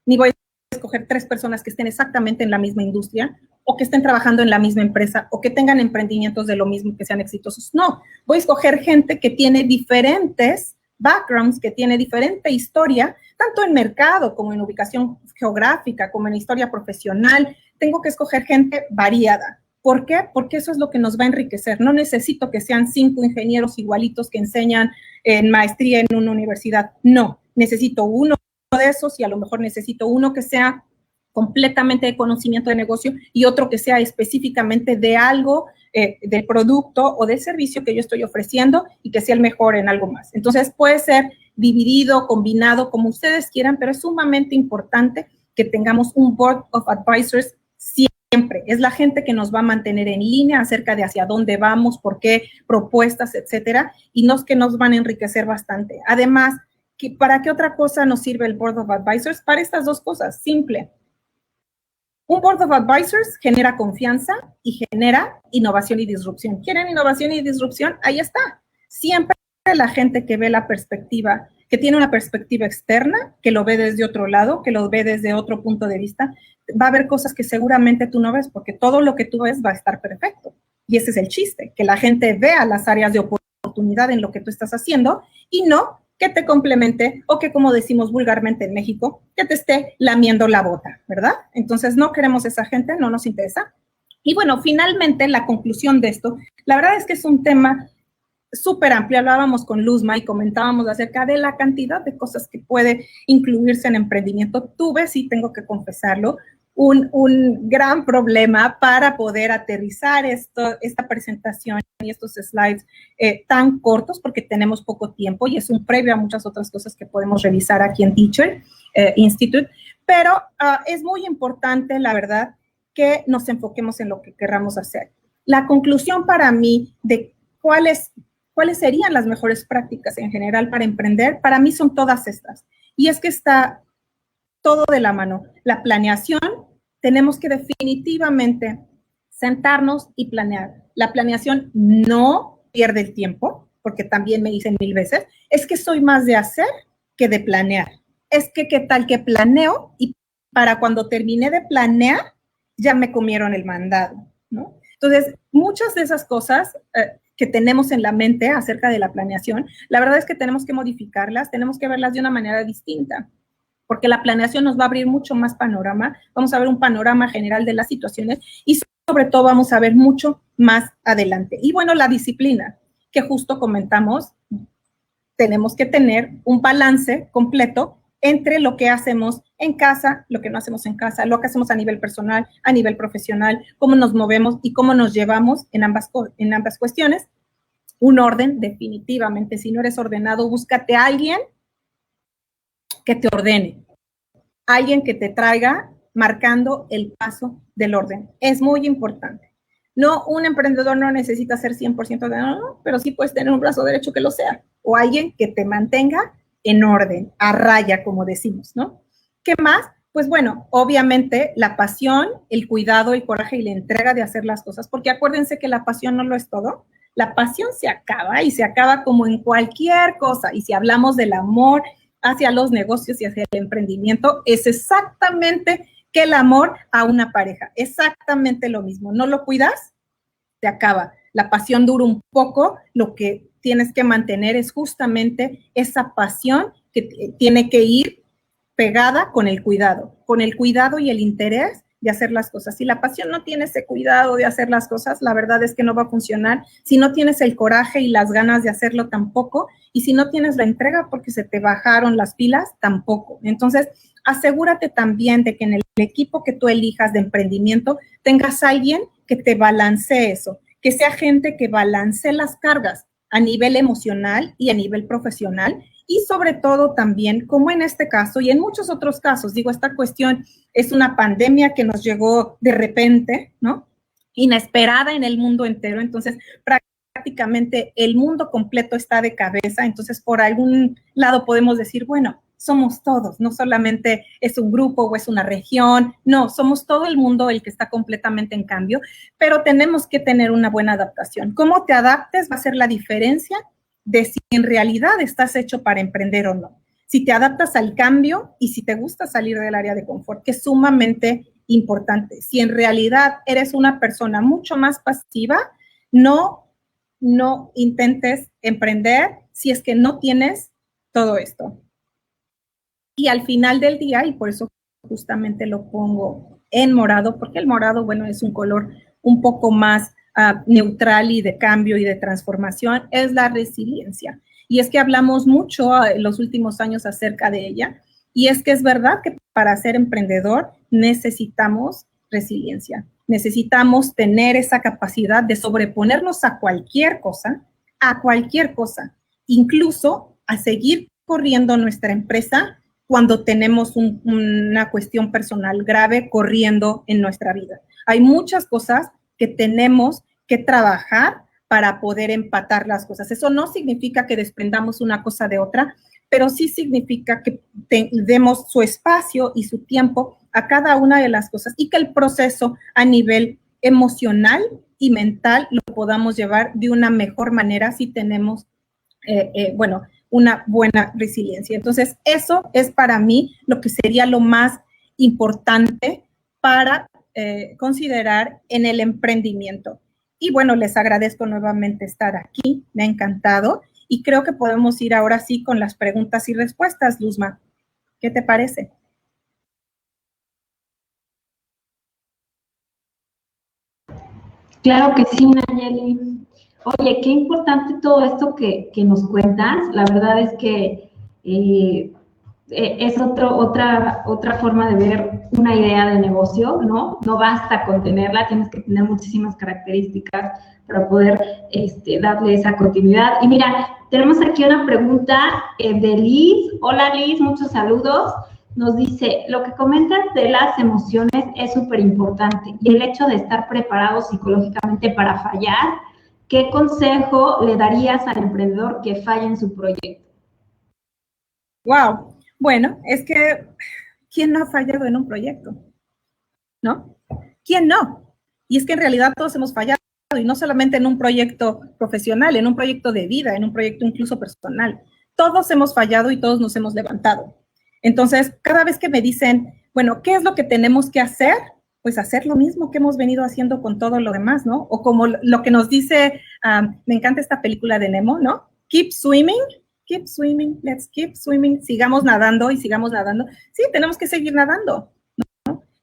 ni voy a escoger 3 personas que estén exactamente en la misma industria o que estén trabajando en la misma empresa o que tengan emprendimientos de lo mismo, que sean exitosos. No, voy a escoger gente que tiene diferentes backgrounds, que tiene diferente historia, tanto en mercado como en ubicación geográfica, como en historia profesional. Tengo que escoger gente variada. ¿Por qué? Porque eso es lo que nos va a enriquecer. No necesito que sean 5 ingenieros igualitos que enseñan en maestría en una universidad. No, necesito uno de esos y a lo mejor necesito uno que sea completamente de conocimiento de negocio y otro que sea específicamente de algo, del producto o del servicio que yo estoy ofreciendo y que sea el mejor en algo más. Entonces, puede ser dividido, combinado, como ustedes quieran, pero es sumamente importante que tengamos un Board of Advisors siempre. Es la gente que nos va a mantener en línea acerca de hacia dónde vamos, por qué, propuestas, etcétera, y que nos van a enriquecer bastante. Además, ¿para qué otra cosa nos sirve el Board of Advisors? Para estas 2 cosas, simple. Un Board of Advisors genera confianza y genera innovación y disrupción. ¿Quieren innovación y disrupción? Ahí está. Siempre la gente que ve la perspectiva, que tiene una perspectiva externa, que lo ve desde otro lado, que lo ve desde otro punto de vista, va a ver cosas que seguramente tú no ves, porque todo lo que tú ves va a estar perfecto. Y ese es el chiste, que la gente vea las áreas de oportunidad en lo que tú estás haciendo y no que te complemente o que, como decimos vulgarmente en México, que te esté lamiendo la bota, ¿verdad? Entonces, no queremos esa gente, no nos interesa. Y bueno, finalmente, la conclusión de esto, la verdad es que es un tema súper amplio. Hablábamos con Luzma y comentábamos acerca de la cantidad de cosas que puede incluirse en emprendimiento. Tuve, sí tengo que confesarlo, un gran problema para poder aterrizar esta presentación y estos slides tan cortos, porque tenemos poco tiempo y es un previo a muchas otras cosas que podemos revisar aquí en Teacher Institute, pero es muy importante, la verdad, que nos enfoquemos en lo que querramos hacer. La conclusión para mí de cuáles serían las mejores prácticas en general para emprender, para mí son todas estas. Y es que está todo de la mano. La planeación, tenemos que definitivamente sentarnos y planear. La planeación no pierde el tiempo, porque también me dicen 1000 veces, es que soy más de hacer que de planear. Es que qué tal que planeo y para cuando terminé de planear, ya me comieron el mandado, ¿no? Entonces, muchas de esas cosas que tenemos en la mente acerca de la planeación, la verdad es que tenemos que modificarlas, tenemos que verlas de una manera distinta, porque la planeación nos va a abrir mucho más panorama, vamos a ver un panorama general de las situaciones y sobre todo vamos a ver mucho más adelante. Y bueno, la disciplina, que justo comentamos, tenemos que tener un balance completo entre lo que hacemos en casa, lo que no hacemos en casa, lo que hacemos a nivel personal, a nivel profesional, cómo nos movemos y cómo nos llevamos en ambas cuestiones. Un orden, definitivamente. Si no eres ordenado, búscate a alguien que te ordene, alguien que te traiga marcando el paso del orden. Es muy importante. No, un emprendedor no necesita ser 100% ordenado, pero sí puedes tener un brazo derecho que lo sea, o alguien que te mantenga en orden, a raya, como decimos, ¿no? ¿Qué más? Pues bueno, obviamente la pasión, el cuidado, el coraje y la entrega de hacer las cosas, porque acuérdense que la pasión no lo es todo. La pasión se acaba y se acaba como en cualquier cosa. Y si hablamos del amor hacia los negocios y hacia el emprendimiento, es exactamente que el amor a una pareja, exactamente lo mismo. No lo cuidas, te acaba. La pasión dura un poco, lo que tienes que mantener es justamente esa pasión que tiene que ir pegada con el cuidado y el interés de hacer las cosas. Si la pasión no tiene ese cuidado de hacer las cosas, la verdad es que no va a funcionar. Si no tienes el coraje y las ganas de hacerlo, tampoco. Y si no tienes la entrega porque se te bajaron las pilas, tampoco. Entonces, asegúrate también de que en el equipo que tú elijas de emprendimiento tengas a alguien que te balancee eso, que sea gente que balancee las cargas a nivel emocional y a nivel profesional. Y sobre todo también, como en este caso y en muchos otros casos, digo, esta cuestión es una pandemia que nos llegó de repente, ¿no? Inesperada en el mundo entero, entonces prácticamente el mundo completo está de cabeza, entonces por algún lado podemos decir, bueno, somos todos, no solamente es un grupo o es una región, no, somos todo el mundo el que está completamente en cambio, pero tenemos que tener una buena adaptación. ¿Cómo te adaptes va a ser la diferencia de si en realidad estás hecho para emprender o no? Si te adaptas al cambio y si te gusta salir del área de confort, que es sumamente importante. Si en realidad eres una persona mucho más pasiva, no intentes emprender si es que no tienes todo esto. Y al final del día, y por eso justamente lo pongo en morado, porque el morado, bueno, es un color un poco más neutral y de cambio y de transformación, es la resiliencia. Y es que hablamos mucho en los últimos años acerca de ella, y es que es verdad que para ser emprendedor necesitamos resiliencia, necesitamos tener esa capacidad de sobreponernos a cualquier cosa, incluso a seguir corriendo nuestra empresa cuando tenemos una cuestión personal grave corriendo en nuestra vida. Hay muchas cosas que tenemos que trabajar para poder empatar las cosas. Eso no significa que desprendamos una cosa de otra, pero sí significa que demos su espacio y su tiempo a cada una de las cosas y que el proceso a nivel emocional y mental lo podamos llevar de una mejor manera si tenemos, una buena resiliencia. Entonces, eso es para mí lo que sería lo más importante para considerar en el emprendimiento. Y bueno, les agradezco nuevamente estar aquí, me ha encantado. y creo que podemos ir ahora sí con las preguntas y respuestas, Luzma. ¿Qué te parece? Claro que sí, Nayeli. Oye, qué importante todo esto que nos cuentas. La verdad es que es otra forma de ver una idea de negocio, ¿no? No basta con tenerla, tienes que tener muchísimas características para poder darle esa continuidad. Y mira, tenemos aquí una pregunta de Liz. Hola Liz, muchos saludos. Nos dice, lo que comentas de las emociones es súper importante y el hecho de estar preparados psicológicamente para fallar, ¿qué consejo le darías al emprendedor que falla en su proyecto? Wow, bueno, es que ¿quién no ha fallado en un proyecto? ¿No? ¿Quién no? Y es que en realidad todos hemos fallado, y no solamente en un proyecto profesional, en un proyecto de vida, en un proyecto incluso personal. Todos hemos fallado y todos nos hemos levantado. Entonces, cada vez que me dicen, bueno, ¿qué es lo que tenemos que hacer? Pues hacer lo mismo que hemos venido haciendo con todo lo demás, ¿no? O como lo que nos dice, me encanta esta película de Nemo, ¿no? Keep swimming, let's keep swimming. Sigamos nadando y sigamos nadando. Sí, tenemos que seguir nadando.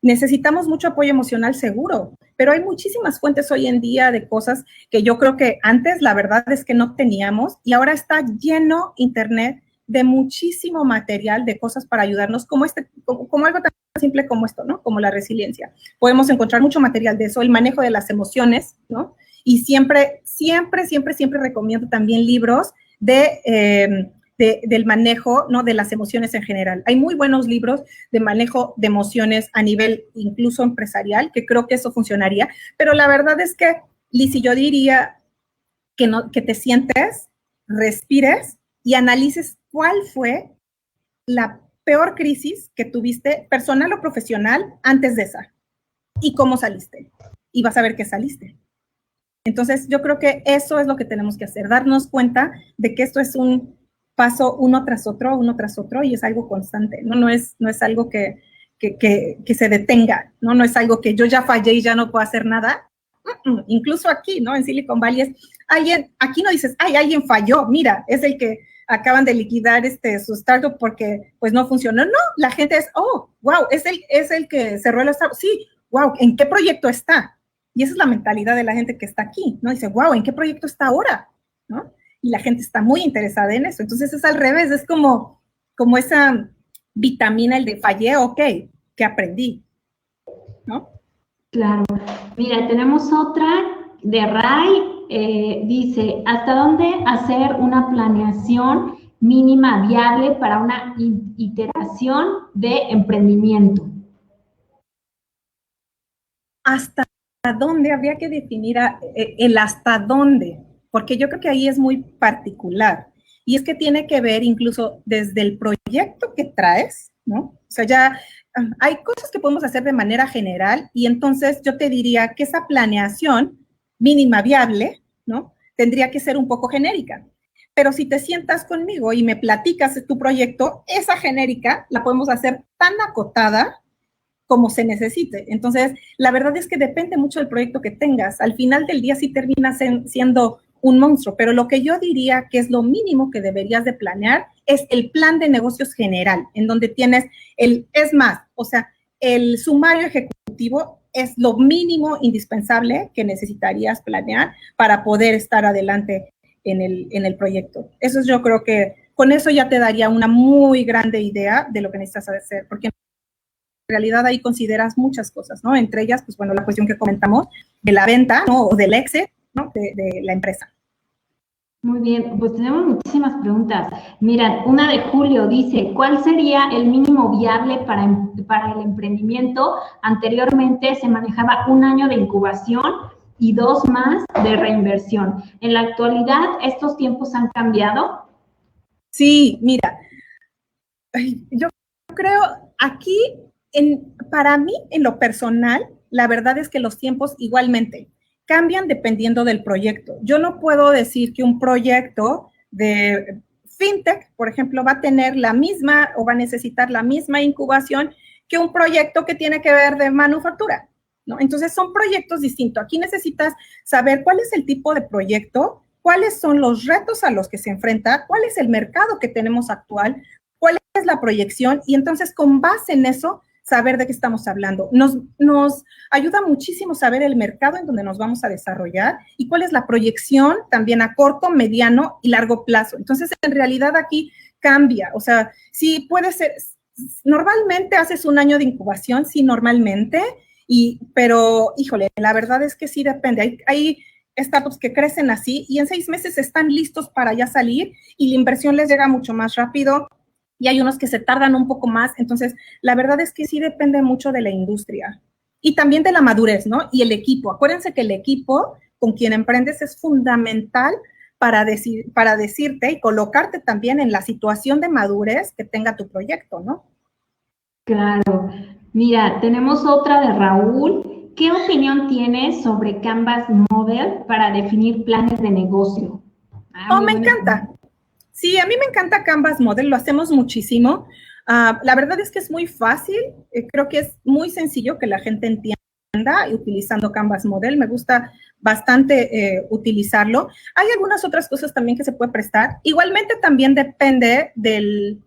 Necesitamos mucho apoyo emocional seguro, pero hay muchísimas fuentes hoy en día de cosas que yo creo que antes la verdad es que no teníamos y ahora está lleno Internet de muchísimo material de cosas para ayudarnos, como algo tan simple como esto, ¿no? Como la resiliencia. Podemos encontrar mucho material de eso, el manejo de las emociones, ¿no? Y siempre recomiendo también libros del manejo, ¿no? De las emociones en general. Hay muy buenos libros de manejo de emociones a nivel incluso empresarial, que creo que eso funcionaría, pero la verdad es que, Liz, yo diría que te sientes, respires y analices cuál fue la peor crisis que tuviste, personal o profesional, antes de esa y cómo saliste. Y vas a ver que saliste. Entonces, yo creo que eso es lo que tenemos que hacer, darnos cuenta de que esto es un paso uno tras otro, y es algo constante, ¿no? No es algo que se detenga, ¿no? No es algo que yo ya fallé y ya no puedo hacer nada. Incluso aquí, ¿no? En Silicon Valley es aquí no dices, ay, alguien falló, mira, es el que acaban de liquidar su startup porque pues no funcionó. No, la gente es, oh, wow, es el que cerró el startup. Sí, wow, ¿en qué proyecto está? Y esa es la mentalidad de la gente que está aquí, ¿no? Dice, wow, ¿en qué proyecto está ahora? ¿No? Y la gente está muy interesada en eso. Entonces es al revés, es como esa vitamina, el de fallé, ok, que aprendí, ¿no? Claro. Mira, tenemos otra de Ray, dice, ¿hasta dónde hacer una planeación mínima viable para una iteración de emprendimiento? ¿Hasta dónde? Habría que definir el hasta dónde, porque yo creo que ahí es muy particular. Y es que tiene que ver incluso desde el proyecto que traes, ¿no? O sea, ya hay cosas que podemos hacer de manera general y entonces yo te diría que esa planeación mínima viable, ¿no? Tendría que ser un poco genérica. Pero si te sientas conmigo y me platicas de tu proyecto, esa genérica la podemos hacer tan acotada como se necesite. Entonces, la verdad es que depende mucho del proyecto que tengas. Al final del día sí terminas siendo un monstruo, pero lo que yo diría que es lo mínimo que deberías de planear es el plan de negocios general, en donde tienes es más, o sea, el sumario ejecutivo es lo mínimo indispensable que necesitarías planear para poder estar adelante en el proyecto. Eso es, yo creo que con eso ya te daría una muy grande idea de lo que necesitas hacer, porque en realidad ahí consideras muchas cosas, ¿no? Entre ellas, pues bueno, la cuestión que comentamos de la venta, ¿no? O del exit, ¿no? De la empresa. Muy bien, pues tenemos muchísimas preguntas. Mira, una de Julio dice, ¿cuál sería el mínimo viable para el emprendimiento? Anteriormente se manejaba 1 año de incubación y 2 más de reinversión. ¿En la actualidad estos tiempos han cambiado? Sí, mira, yo creo aquí, para mí, en lo personal, la verdad es que los tiempos igualmente cambian dependiendo del proyecto. Yo no puedo decir que un proyecto de fintech, por ejemplo, va a tener la misma o va a necesitar la misma incubación que un proyecto que tiene que ver de manufactura, ¿no? Entonces, son proyectos distintos. Aquí necesitas saber cuál es el tipo de proyecto cuáles son los retos a los que se enfrenta, cuál es el mercado que tenemos actual, cuál es la proyección, y entonces con base en eso, saber de qué estamos hablando. Nos ayuda muchísimo saber el mercado en donde nos vamos a desarrollar y cuál es la proyección también a corto, mediano y largo plazo. Entonces, en realidad aquí cambia. O sea, sí puede ser, normalmente haces un año de incubación, sí, normalmente, pero, híjole, la verdad es que sí depende. Hay startups que crecen así y en 6 meses están listos para ya salir y la inversión les llega mucho más rápido. Y hay unos que se tardan un poco más. Entonces, la verdad es que sí depende mucho de la industria y también de la madurez, ¿no? Y el equipo. Acuérdense que el equipo con quien emprendes es fundamental para decirte y colocarte también en la situación de madurez que tenga tu proyecto, ¿no? Claro. Mira, tenemos otra de Raúl. ¿Qué opinión tienes sobre Canvas Model para definir planes de negocio? Me encanta. Sí, a mí me encanta Canvas Model, lo hacemos muchísimo. La verdad es que es muy fácil, creo que es muy sencillo que la gente entienda utilizando Canvas Model. Me gusta bastante utilizarlo. Hay algunas otras cosas también que se puede prestar. Igualmente también depende del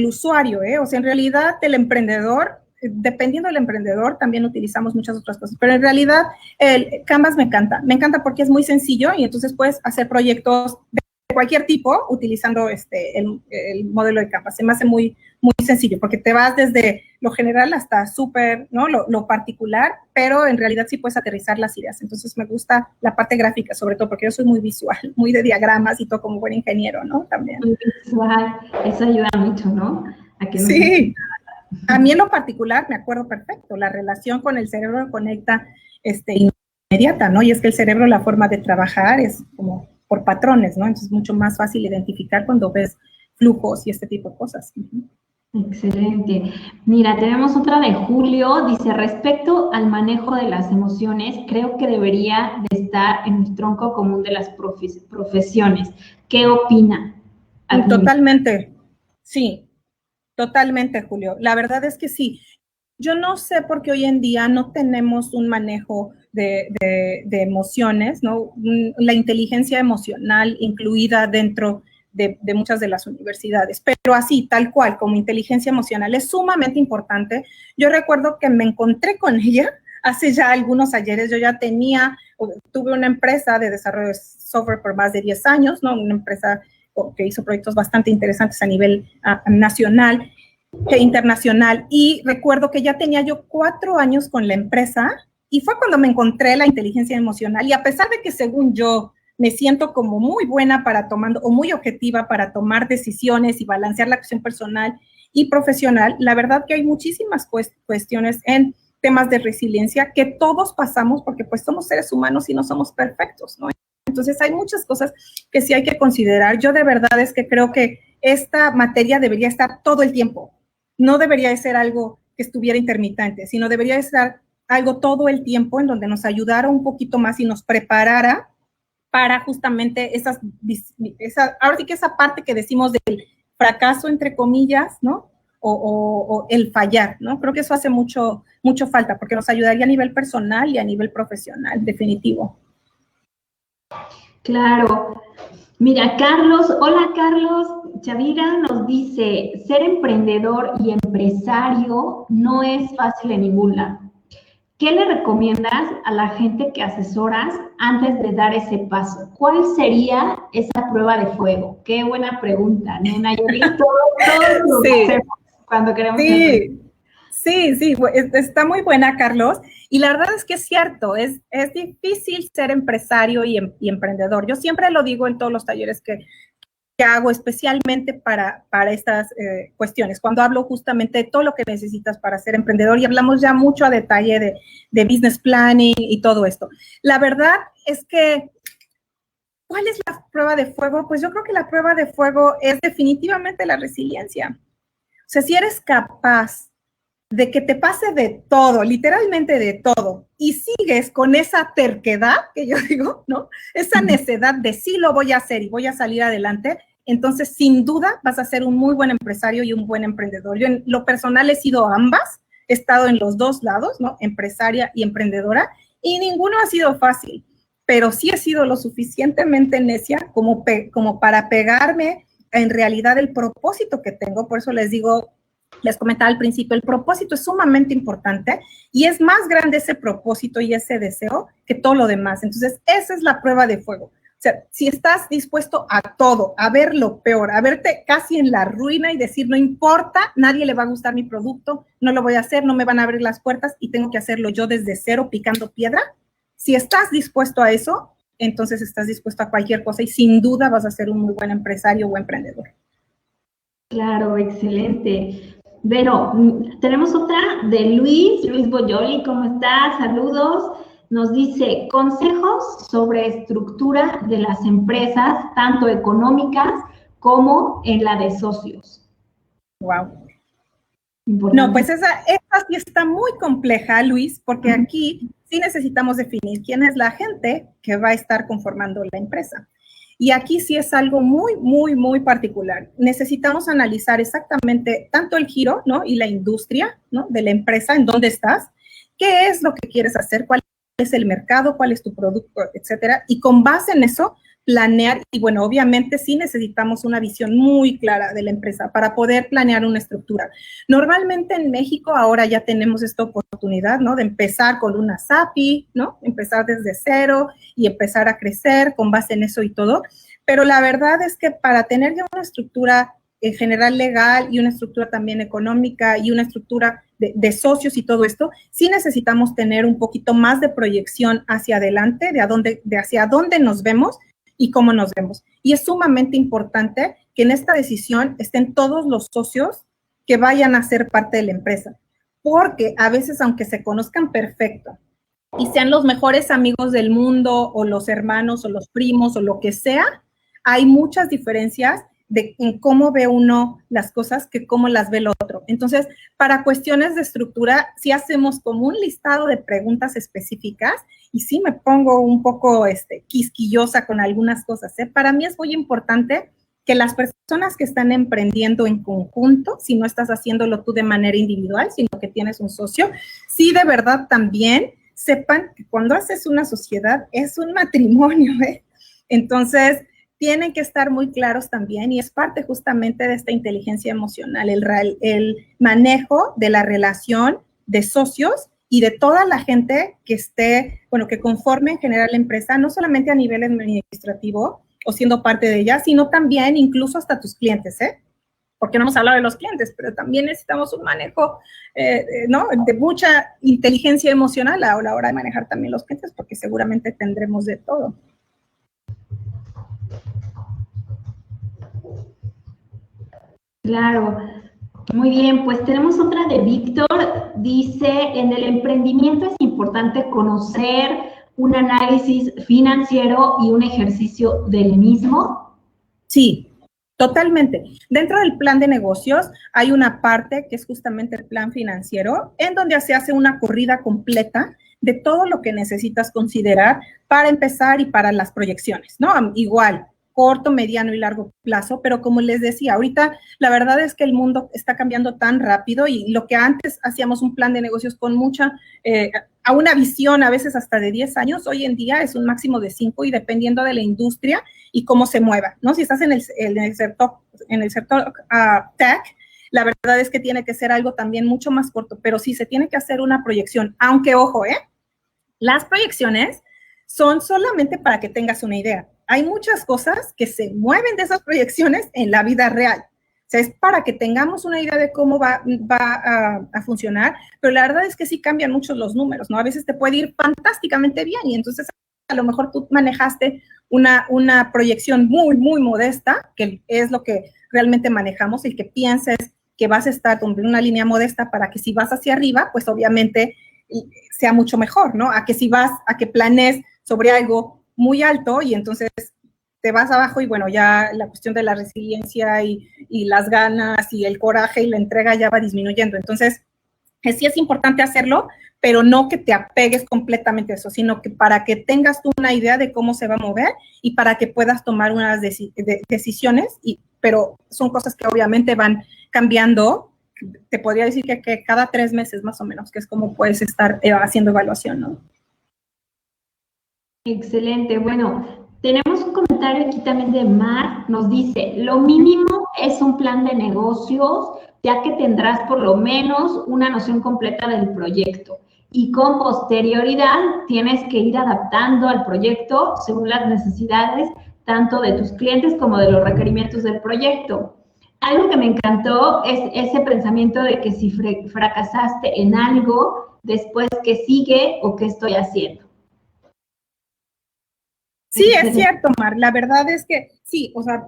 usuario, o sea, en realidad del emprendedor, dependiendo del emprendedor, también utilizamos muchas otras cosas. Pero en realidad el Canvas me encanta porque es muy sencillo y entonces puedes hacer proyectos de cualquier tipo utilizando el modelo de Canvas. Se me hace muy, muy sencillo porque te vas desde lo general hasta súper, ¿no? Lo particular, pero en realidad sí puedes aterrizar las ideas. Entonces me gusta la parte gráfica, sobre todo porque yo soy muy visual, muy de diagramas y todo como buen ingeniero, ¿no? También. Muy visual, eso ayuda mucho, ¿no? A que no sí, a mí en lo particular me acuerdo perfecto, la relación con el cerebro conecta inmediata, ¿no? Y es que el cerebro, la forma de trabajar es como por patrones, ¿no? Entonces es mucho más fácil identificar cuando ves flujos y este tipo de cosas. Excelente. Mira, tenemos otra de Julio. Dice, respecto al manejo de las emociones, creo que debería de estar en el tronco común de las profesiones. ¿Qué opina? Totalmente. Sí, totalmente, Julio. La verdad es que sí. Yo no sé por qué hoy en día no tenemos un manejo de emociones, ¿no? La inteligencia emocional incluida dentro de muchas de las universidades, pero así, tal cual, como inteligencia emocional, es sumamente importante. Yo recuerdo que me encontré con ella hace ya algunos ayeres. Yo ya tuve una empresa de desarrollo de software por más de 10 años, ¿no? Una empresa que hizo proyectos bastante interesantes a nivel nacional e internacional, y recuerdo que ya tenía yo 4 años con la empresa y fue cuando me encontré la inteligencia emocional, y a pesar de que según yo me siento como muy buena o muy objetiva para tomar decisiones y balancear la cuestión personal y profesional, la verdad que hay muchísimas cuestiones en temas de resiliencia que todos pasamos porque pues somos seres humanos y no somos perfectos, ¿no? Entonces hay muchas cosas que sí hay que considerar. Yo de verdad es que creo que esta materia debería estar todo el tiempo. No debería de ser algo que estuviera intermitente, sino debería de ser algo todo el tiempo en donde nos ayudara un poquito más y nos preparara para justamente ahora sí que esa parte que decimos del fracaso, entre comillas, ¿no? O el fallar, ¿no? Creo que eso hace mucho falta porque nos ayudaría a nivel personal y a nivel profesional, definitivo. Claro. Mira, Carlos, hola Carlos, Chavira nos dice, ser emprendedor y empresario no es fácil en ningún lado. ¿Qué le recomiendas a la gente que asesoras antes de dar ese paso? ¿Cuál sería esa prueba de fuego? Qué buena pregunta, ¿no? Nayeli, todos lo hacemos cuando queremos emprender. Sí, está muy buena, Carlos. Y la verdad es que es cierto, es difícil ser empresario y emprendedor. Yo siempre lo digo en todos los talleres que hago, especialmente para estas cuestiones, cuando hablo justamente de todo lo que necesitas para ser emprendedor, y hablamos ya mucho a detalle de business planning y todo esto. La verdad es que, ¿cuál es la prueba de fuego? Pues yo creo que la prueba de fuego es definitivamente la resiliencia. O sea, si eres capaz de que te pase de todo, literalmente de todo, y sigues con esa terquedad, que yo digo, ¿no? Esa necedad de sí lo voy a hacer y voy a salir adelante, entonces sin duda vas a ser un muy buen empresario y un buen emprendedor. Yo en lo personal he sido ambas, he estado en los dos lados, ¿no? Empresaria y emprendedora, y ninguno ha sido fácil. pero sí he sido lo suficientemente necia como para pegarme en realidad el propósito que tengo. Por eso les digo, les comentaba al principio, el propósito es sumamente importante y es más grande ese propósito y ese deseo que todo lo demás. Entonces, esa es la prueba de fuego. O sea, si estás dispuesto a todo, a ver lo peor, a verte casi en la ruina y decir, no importa, nadie le va a gustar mi producto, no lo voy a hacer, no me van a abrir las puertas y tengo que hacerlo yo desde cero picando piedra. Si estás dispuesto a eso, entonces estás dispuesto a cualquier cosa y sin duda vas a ser un muy buen empresario o emprendedor. Claro, excelente. Vero, tenemos otra de Luis Boyoli, ¿cómo estás? Saludos. Nos dice, consejos sobre estructura de las empresas, tanto económicas como en la de socios. Wow. No, pues esa sí está muy compleja, Luis, porque aquí sí necesitamos definir quién es la gente que va a estar conformando la empresa. Y aquí sí es algo muy, muy, muy particular. Necesitamos analizar exactamente tanto el giro, ¿no? Y la industria, ¿no? De la empresa, en dónde estás, qué es lo que quieres hacer, cuál es el mercado, cuál es tu producto, etcétera. Y con base en eso, planear, y bueno, obviamente sí necesitamos una visión muy clara de la empresa para poder planear una estructura. Normalmente en México ahora ya tenemos esta oportunidad, ¿no? De empezar con una SAPI, ¿no? Empezar desde cero y empezar a crecer con base en eso y todo. Pero la verdad es que para tener ya una estructura en general legal y una estructura también económica y una estructura de socios y todo esto, sí necesitamos tener un poquito más de proyección hacia adelante, de hacia dónde nos vemos y cómo nos vemos. Y es sumamente importante que en esta decisión estén todos los socios que vayan a ser parte de la empresa, porque a veces, aunque se conozcan perfecto y sean los mejores amigos del mundo o los hermanos o los primos o lo que sea, hay muchas diferencias en cómo ve uno las cosas que cómo las ve el otro. Entonces, para cuestiones de estructura, sí hacemos como un listado de preguntas específicas y sí me pongo un poco quisquillosa con algunas cosas. Para mí es muy importante que las personas que están emprendiendo en conjunto, si no estás haciéndolo tú de manera individual, sino que tienes un socio, sí de verdad también sepan que cuando haces una sociedad es un matrimonio, ¿eh? Entonces, tienen que estar muy claros también y es parte justamente de esta inteligencia emocional, el manejo de la relación de socios y de toda la gente que esté, bueno, que conforme en general la empresa, no solamente a nivel administrativo o siendo parte de ella, sino también incluso hasta tus clientes, ¿eh? Porque no hemos hablado de los clientes, pero también necesitamos un manejo, ¿no? De mucha inteligencia emocional a la hora de manejar también los clientes, porque seguramente tendremos de todo. Claro, muy bien, pues tenemos otra de Víctor, dice, en el emprendimiento es importante conocer un análisis financiero y un ejercicio del mismo. Sí, totalmente. Dentro del plan de negocios hay una parte que es justamente el plan financiero, en donde se hace una corrida completa de todo lo que necesitas considerar para empezar y para las proyecciones, ¿no? Igual, corto, mediano y largo plazo, pero como les decía, ahorita la verdad es que el mundo está cambiando tan rápido y lo que antes hacíamos un plan de negocios con mucha, a una visión a veces hasta de 10 años, hoy en día es un máximo de 5 y dependiendo de la industria y cómo se mueva, ¿no? Si estás en el sector tech, la verdad es que tiene que ser algo también mucho más corto, pero sí se tiene que hacer una proyección, aunque ojo, las proyecciones son solamente para que tengas una idea. Hay muchas cosas que se mueven de esas proyecciones en la vida real. O sea, es para que tengamos una idea de cómo va a funcionar, pero la verdad es que sí cambian mucho los números, ¿no? A veces te puede ir fantásticamente bien y entonces a lo mejor tú manejaste una proyección muy, muy modesta, que es lo que realmente manejamos, el que pienses que vas a estar con una línea modesta para que si vas hacia arriba, pues obviamente sea mucho mejor, ¿no? A que si vas, a que planees sobre algo muy alto y entonces te vas abajo y bueno, ya la cuestión de la resiliencia y las ganas y el coraje y la entrega ya va disminuyendo. Entonces, sí es importante hacerlo, pero no que te apegues completamente a eso, sino que para que tengas tú una idea de cómo se va a mover y para que puedas tomar unas decisiones, pero son cosas que obviamente van cambiando. Te podría decir que cada 3 meses más o menos, que es como puedes estar haciendo evaluación, ¿no? Excelente. Bueno, tenemos un comentario aquí también de Mar. Nos dice, lo mínimo es un plan de negocios, ya que tendrás por lo menos una noción completa del proyecto. Y con posterioridad tienes que ir adaptando al proyecto según las necesidades tanto de tus clientes como de los requerimientos del proyecto. Algo que me encantó es ese pensamiento de que si fracasaste en algo, después qué sigue o qué estoy haciendo. Sí, es cierto, Mar. La verdad es que sí, o sea,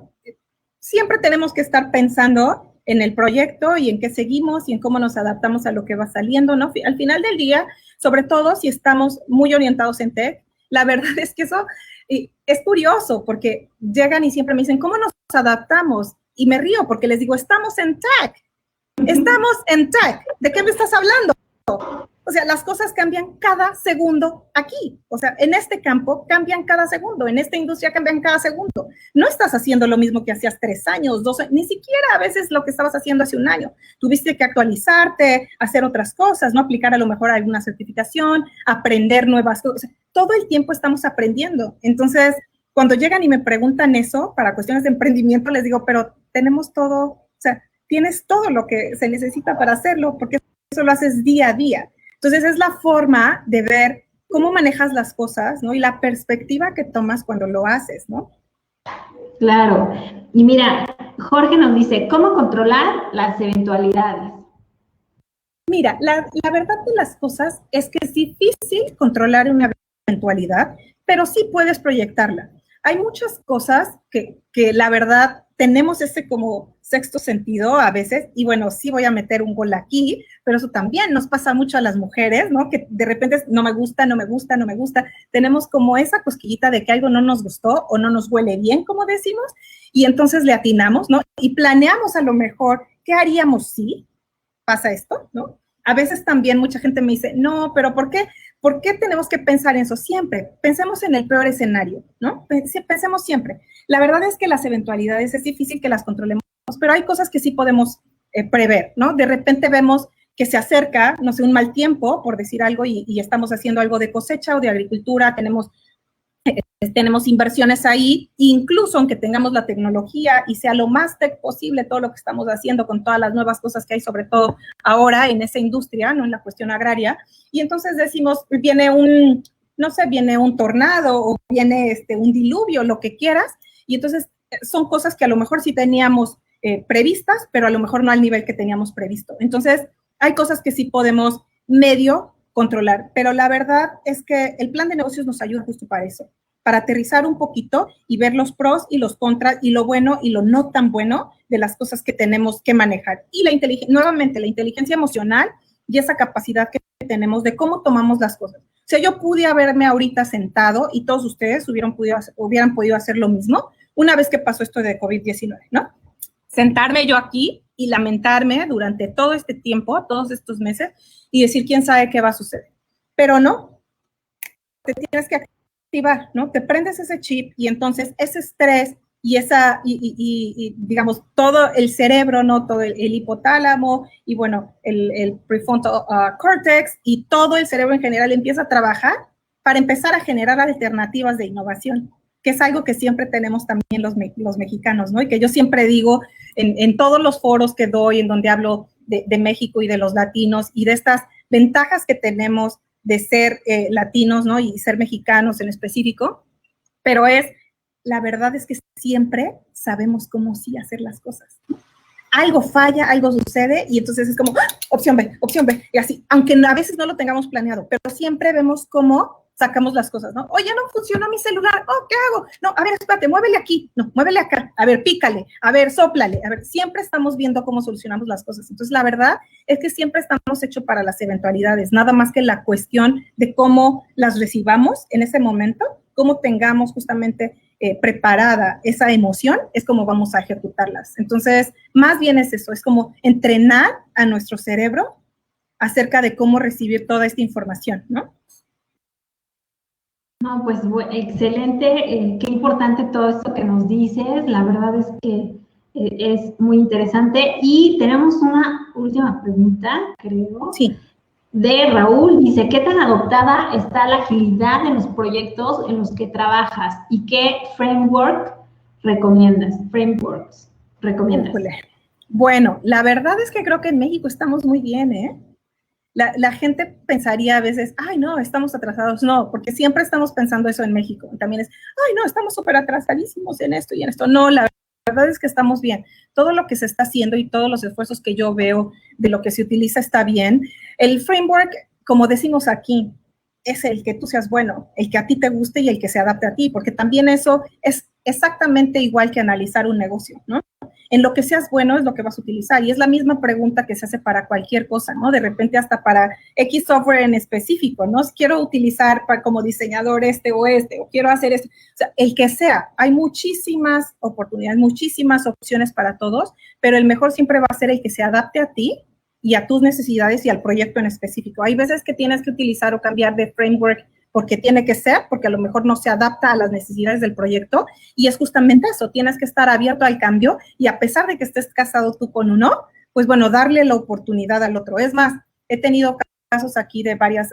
siempre tenemos que estar pensando en el proyecto y en qué seguimos y en cómo nos adaptamos a lo que va saliendo, ¿no? Al final del día, sobre todo si estamos muy orientados en tech, la verdad es que eso es curioso porque llegan y siempre me dicen, ¿cómo nos adaptamos? Y me río porque les digo, estamos en tech. Estamos en tech. ¿De qué me estás hablando? O sea, las cosas cambian cada segundo aquí. O sea, en este campo cambian cada segundo, en esta industria cambian cada segundo. No estás haciendo lo mismo que hacías 3 años, 2 años, ni siquiera a veces lo que estabas haciendo hace un año. Tuviste que actualizarte, hacer otras cosas, ¿no? Aplicar a lo mejor alguna certificación, aprender nuevas cosas. O sea, todo el tiempo estamos aprendiendo. Entonces, cuando llegan y me preguntan eso para cuestiones de emprendimiento, les digo, pero tenemos todo, o sea, tienes todo lo que se necesita para hacerlo, porque eso lo haces día a día. Entonces, es la forma de ver cómo manejas las cosas, ¿no? Y la perspectiva que tomas cuando lo haces, ¿no? Claro. Y mira, Jorge nos dice, ¿cómo controlar las eventualidades? Mira, la verdad de las cosas es que es difícil controlar una eventualidad, pero sí puedes proyectarla. Hay muchas cosas que la verdad tenemos ese como sexto sentido a veces, y bueno, sí voy a meter un gol aquí, pero eso también nos pasa mucho a las mujeres, ¿no? Que de repente no me gusta, no me gusta, no me gusta. Tenemos como esa cosquillita de que algo no nos gustó o no nos huele bien, como decimos, y entonces le atinamos, ¿no? Y planeamos a lo mejor qué haríamos si pasa esto, ¿no? A veces también mucha gente me dice, no, pero ¿por qué? ¿Por qué tenemos que pensar en eso siempre? Pensemos en el peor escenario, ¿no? Pensemos siempre. La verdad es que las eventualidades es difícil que las controlemos, pero hay cosas que sí podemos prever, ¿no? De repente vemos que se acerca, no sé, un mal tiempo, por decir algo, y estamos haciendo algo de cosecha o de agricultura, tenemos inversiones ahí, incluso aunque tengamos la tecnología y sea lo más tech posible todo lo que estamos haciendo con todas las nuevas cosas que hay, sobre todo ahora en esa industria, ¿no? En la cuestión agraria, y entonces decimos, viene un, no sé, viene un tornado o viene un diluvio, lo que quieras, y entonces son cosas que a lo mejor sí teníamos previstas, pero a lo mejor no al nivel que teníamos previsto. Entonces, hay cosas que sí podemos medio controlar, pero la verdad es que el plan de negocios nos ayuda justo para eso, para aterrizar un poquito y ver los pros y los contras y lo bueno y lo no tan bueno de las cosas que tenemos que manejar. Y nuevamente, la inteligencia emocional y esa capacidad que tenemos de cómo tomamos las cosas. O sea, yo pude haberme ahorita sentado y todos ustedes hubieran podido hacer lo mismo una vez que pasó esto de COVID-19, ¿no? Sentarme yo aquí y lamentarme durante todo este tiempo, todos estos meses, y decir quién sabe qué va a suceder. Pero no, te tienes que activar, ¿no? Te prendes ese chip y entonces ese estrés y digamos, todo el cerebro, ¿no? Todo el hipotálamo y bueno, el prefrontal cortex y todo el cerebro en general empieza a trabajar para empezar a generar alternativas de innovación, que es algo que siempre tenemos también los mexicanos, ¿no? Y que yo siempre digo en todos los foros que doy, en donde hablo de México y de los latinos y de estas ventajas que tenemos de ser latinos, ¿no? Y ser mexicanos en específico, pero la verdad es que siempre sabemos cómo sí hacer las cosas, ¿no? Algo falla, algo sucede y entonces es como, ¡ah! Opción B, y así, aunque a veces no lo tengamos planeado, pero siempre vemos cómo sacamos las cosas, ¿no? Oye, no funcionó mi celular, oh, ¿qué hago? No, a ver, espérate, muévele aquí, no, muévele acá, a ver, pícale, a ver, sóplale, a ver, siempre estamos viendo cómo solucionamos las cosas. Entonces, la verdad es que siempre estamos hechos para las eventualidades, nada más que la cuestión de cómo las recibamos en ese momento, cómo tengamos justamente preparada esa emoción, es como vamos a ejecutarlas. Entonces, más bien es eso, es como entrenar a nuestro cerebro acerca de cómo recibir toda esta información, ¿no? No, pues excelente, qué importante todo esto que nos dices, la verdad es que es muy interesante y tenemos una última pregunta, creo. Sí. de Raúl, dice, ¿qué tan adoptada está la agilidad en los proyectos en los que trabajas y qué frameworks recomiendas? Híjole. Bueno, la verdad es que creo que en México estamos muy bien, ¿eh? La gente pensaría a veces, ay, no, estamos atrasados. No, porque siempre estamos pensando eso en México. También es, ay, no, estamos súper atrasadísimos en esto y en esto. No, la verdad es que estamos bien. Todo lo que se está haciendo y todos los esfuerzos que yo veo de lo que se utiliza está bien. El framework, como decimos aquí, es el que tú seas bueno, el que a ti te guste y el que se adapte a ti, porque también eso es exactamente igual que analizar un negocio, ¿no? En lo que seas bueno es lo que vas a utilizar. Y es la misma pregunta que se hace para cualquier cosa, ¿no? De repente hasta para X software en específico, ¿no? Quiero utilizar como diseñador o quiero hacer esto. O sea, el que sea. Hay muchísimas oportunidades, muchísimas opciones para todos, pero el mejor siempre va a ser el que se adapte a ti y a tus necesidades y al proyecto en específico. Hay veces que tienes que utilizar o cambiar de framework porque tiene que ser, porque a lo mejor no se adapta a las necesidades del proyecto, y es justamente eso, tienes que estar abierto al cambio, y a pesar de que estés casado tú con uno, pues bueno, darle la oportunidad al otro. Es más, he tenido casos aquí de varias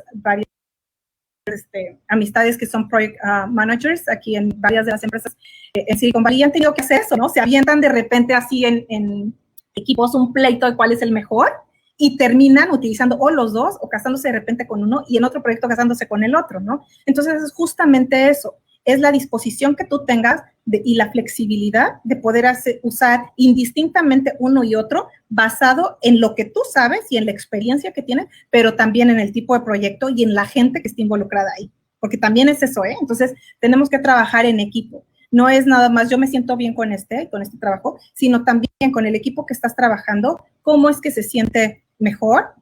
amistades que son project managers aquí en varias de las empresas en Silicon Valley, y han tenido que hacer eso, ¿no? Se avientan de repente así en equipos un pleito de cuál es el mejor, y terminan utilizando o los dos o casándose de repente con uno y en otro proyecto casándose con el otro, ¿no? Entonces es justamente eso, es la disposición que tú tengas y la flexibilidad de poder usar indistintamente uno y otro basado en lo que tú sabes y en la experiencia que tienes, pero también en el tipo de proyecto y en la gente que está involucrada ahí, porque también es eso, ¿eh? Entonces tenemos que trabajar en equipo. No es nada más, yo me siento bien con este trabajo, sino también con el equipo que estás trabajando, cómo es que se siente mejor,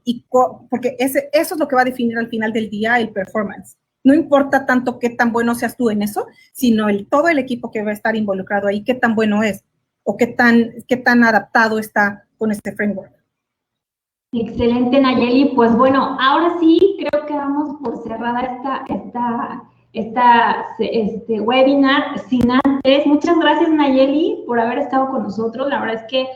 porque eso es lo que va a definir al final del día el performance. No importa tanto qué tan bueno seas tú en eso, sino todo el equipo que va a estar involucrado ahí, qué tan bueno es o qué tan adaptado está con este framework. Excelente, Nayeli. Pues bueno, ahora sí creo que vamos por cerrada este webinar. Sin antes, muchas gracias, Nayeli, por haber estado con nosotros. La verdad es que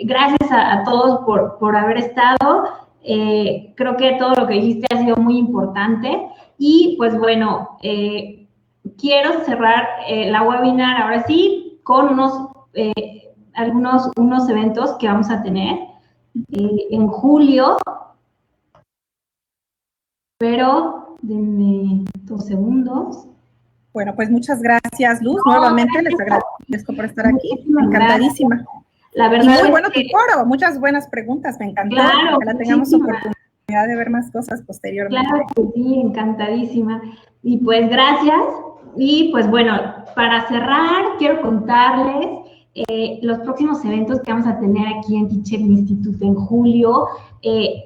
gracias a todos por haber estado. Creo que todo lo que dijiste ha sido muy importante. Y pues bueno, quiero cerrar la webinar ahora sí con unos eventos que vamos a tener en julio. Pero denme 2 segundos. Bueno, pues muchas gracias, Luz. Nuevamente les agradezco por estar aquí. Encantadísima. Gracias. La verdad y muy bueno tu foro, muchas buenas preguntas, me encantó. Claro, ojalá tengamos oportunidad de ver más cosas posteriormente. Claro que sí, encantadísima. Y pues gracias. Y pues bueno, para cerrar, quiero contarles los próximos eventos que vamos a tener aquí en Teacher Institute en julio. El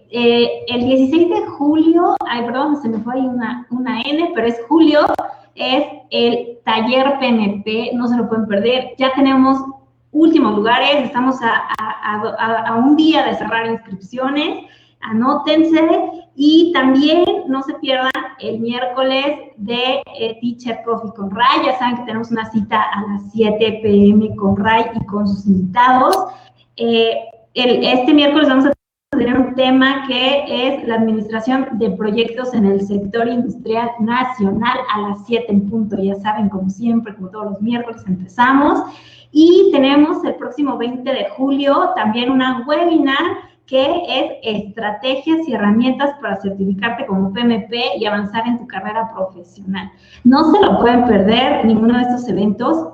16 de julio, perdón, se me fue ahí una N, pero es julio, es el taller PMP, no se lo pueden perder. Ya tenemos últimos lugares, estamos a un día de cerrar inscripciones, anótense, y también no se pierdan el miércoles de Teacher Coffee con Ray. Ya saben que tenemos una cita a las 7 p.m. con Ray y con sus invitados. Este miércoles vamos a tener un tema que es la administración de proyectos en el sector industrial nacional a las 7 en punto. Ya saben, como siempre, como todos los miércoles empezamos. Y tenemos el próximo 20 de julio también una webinar que es estrategias y herramientas para certificarte como PMP y avanzar en tu carrera profesional. No se lo pueden perder ninguno de estos eventos.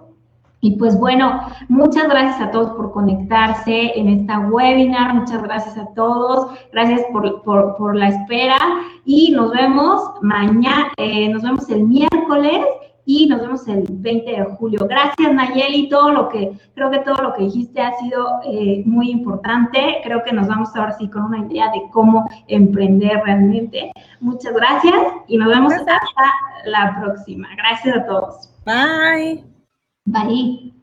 Y pues bueno, muchas gracias a todos por conectarse en esta webinar, muchas gracias a todos, gracias por la espera, y nos vemos mañana, nos vemos el miércoles y nos vemos el 20 de julio. Gracias, Nayeli, creo que todo lo que dijiste ha sido muy importante. Creo que nos vamos ahora sí con una idea de cómo emprender realmente. Muchas gracias y nos vemos hasta la próxima. Gracias a todos. Bye. Bye.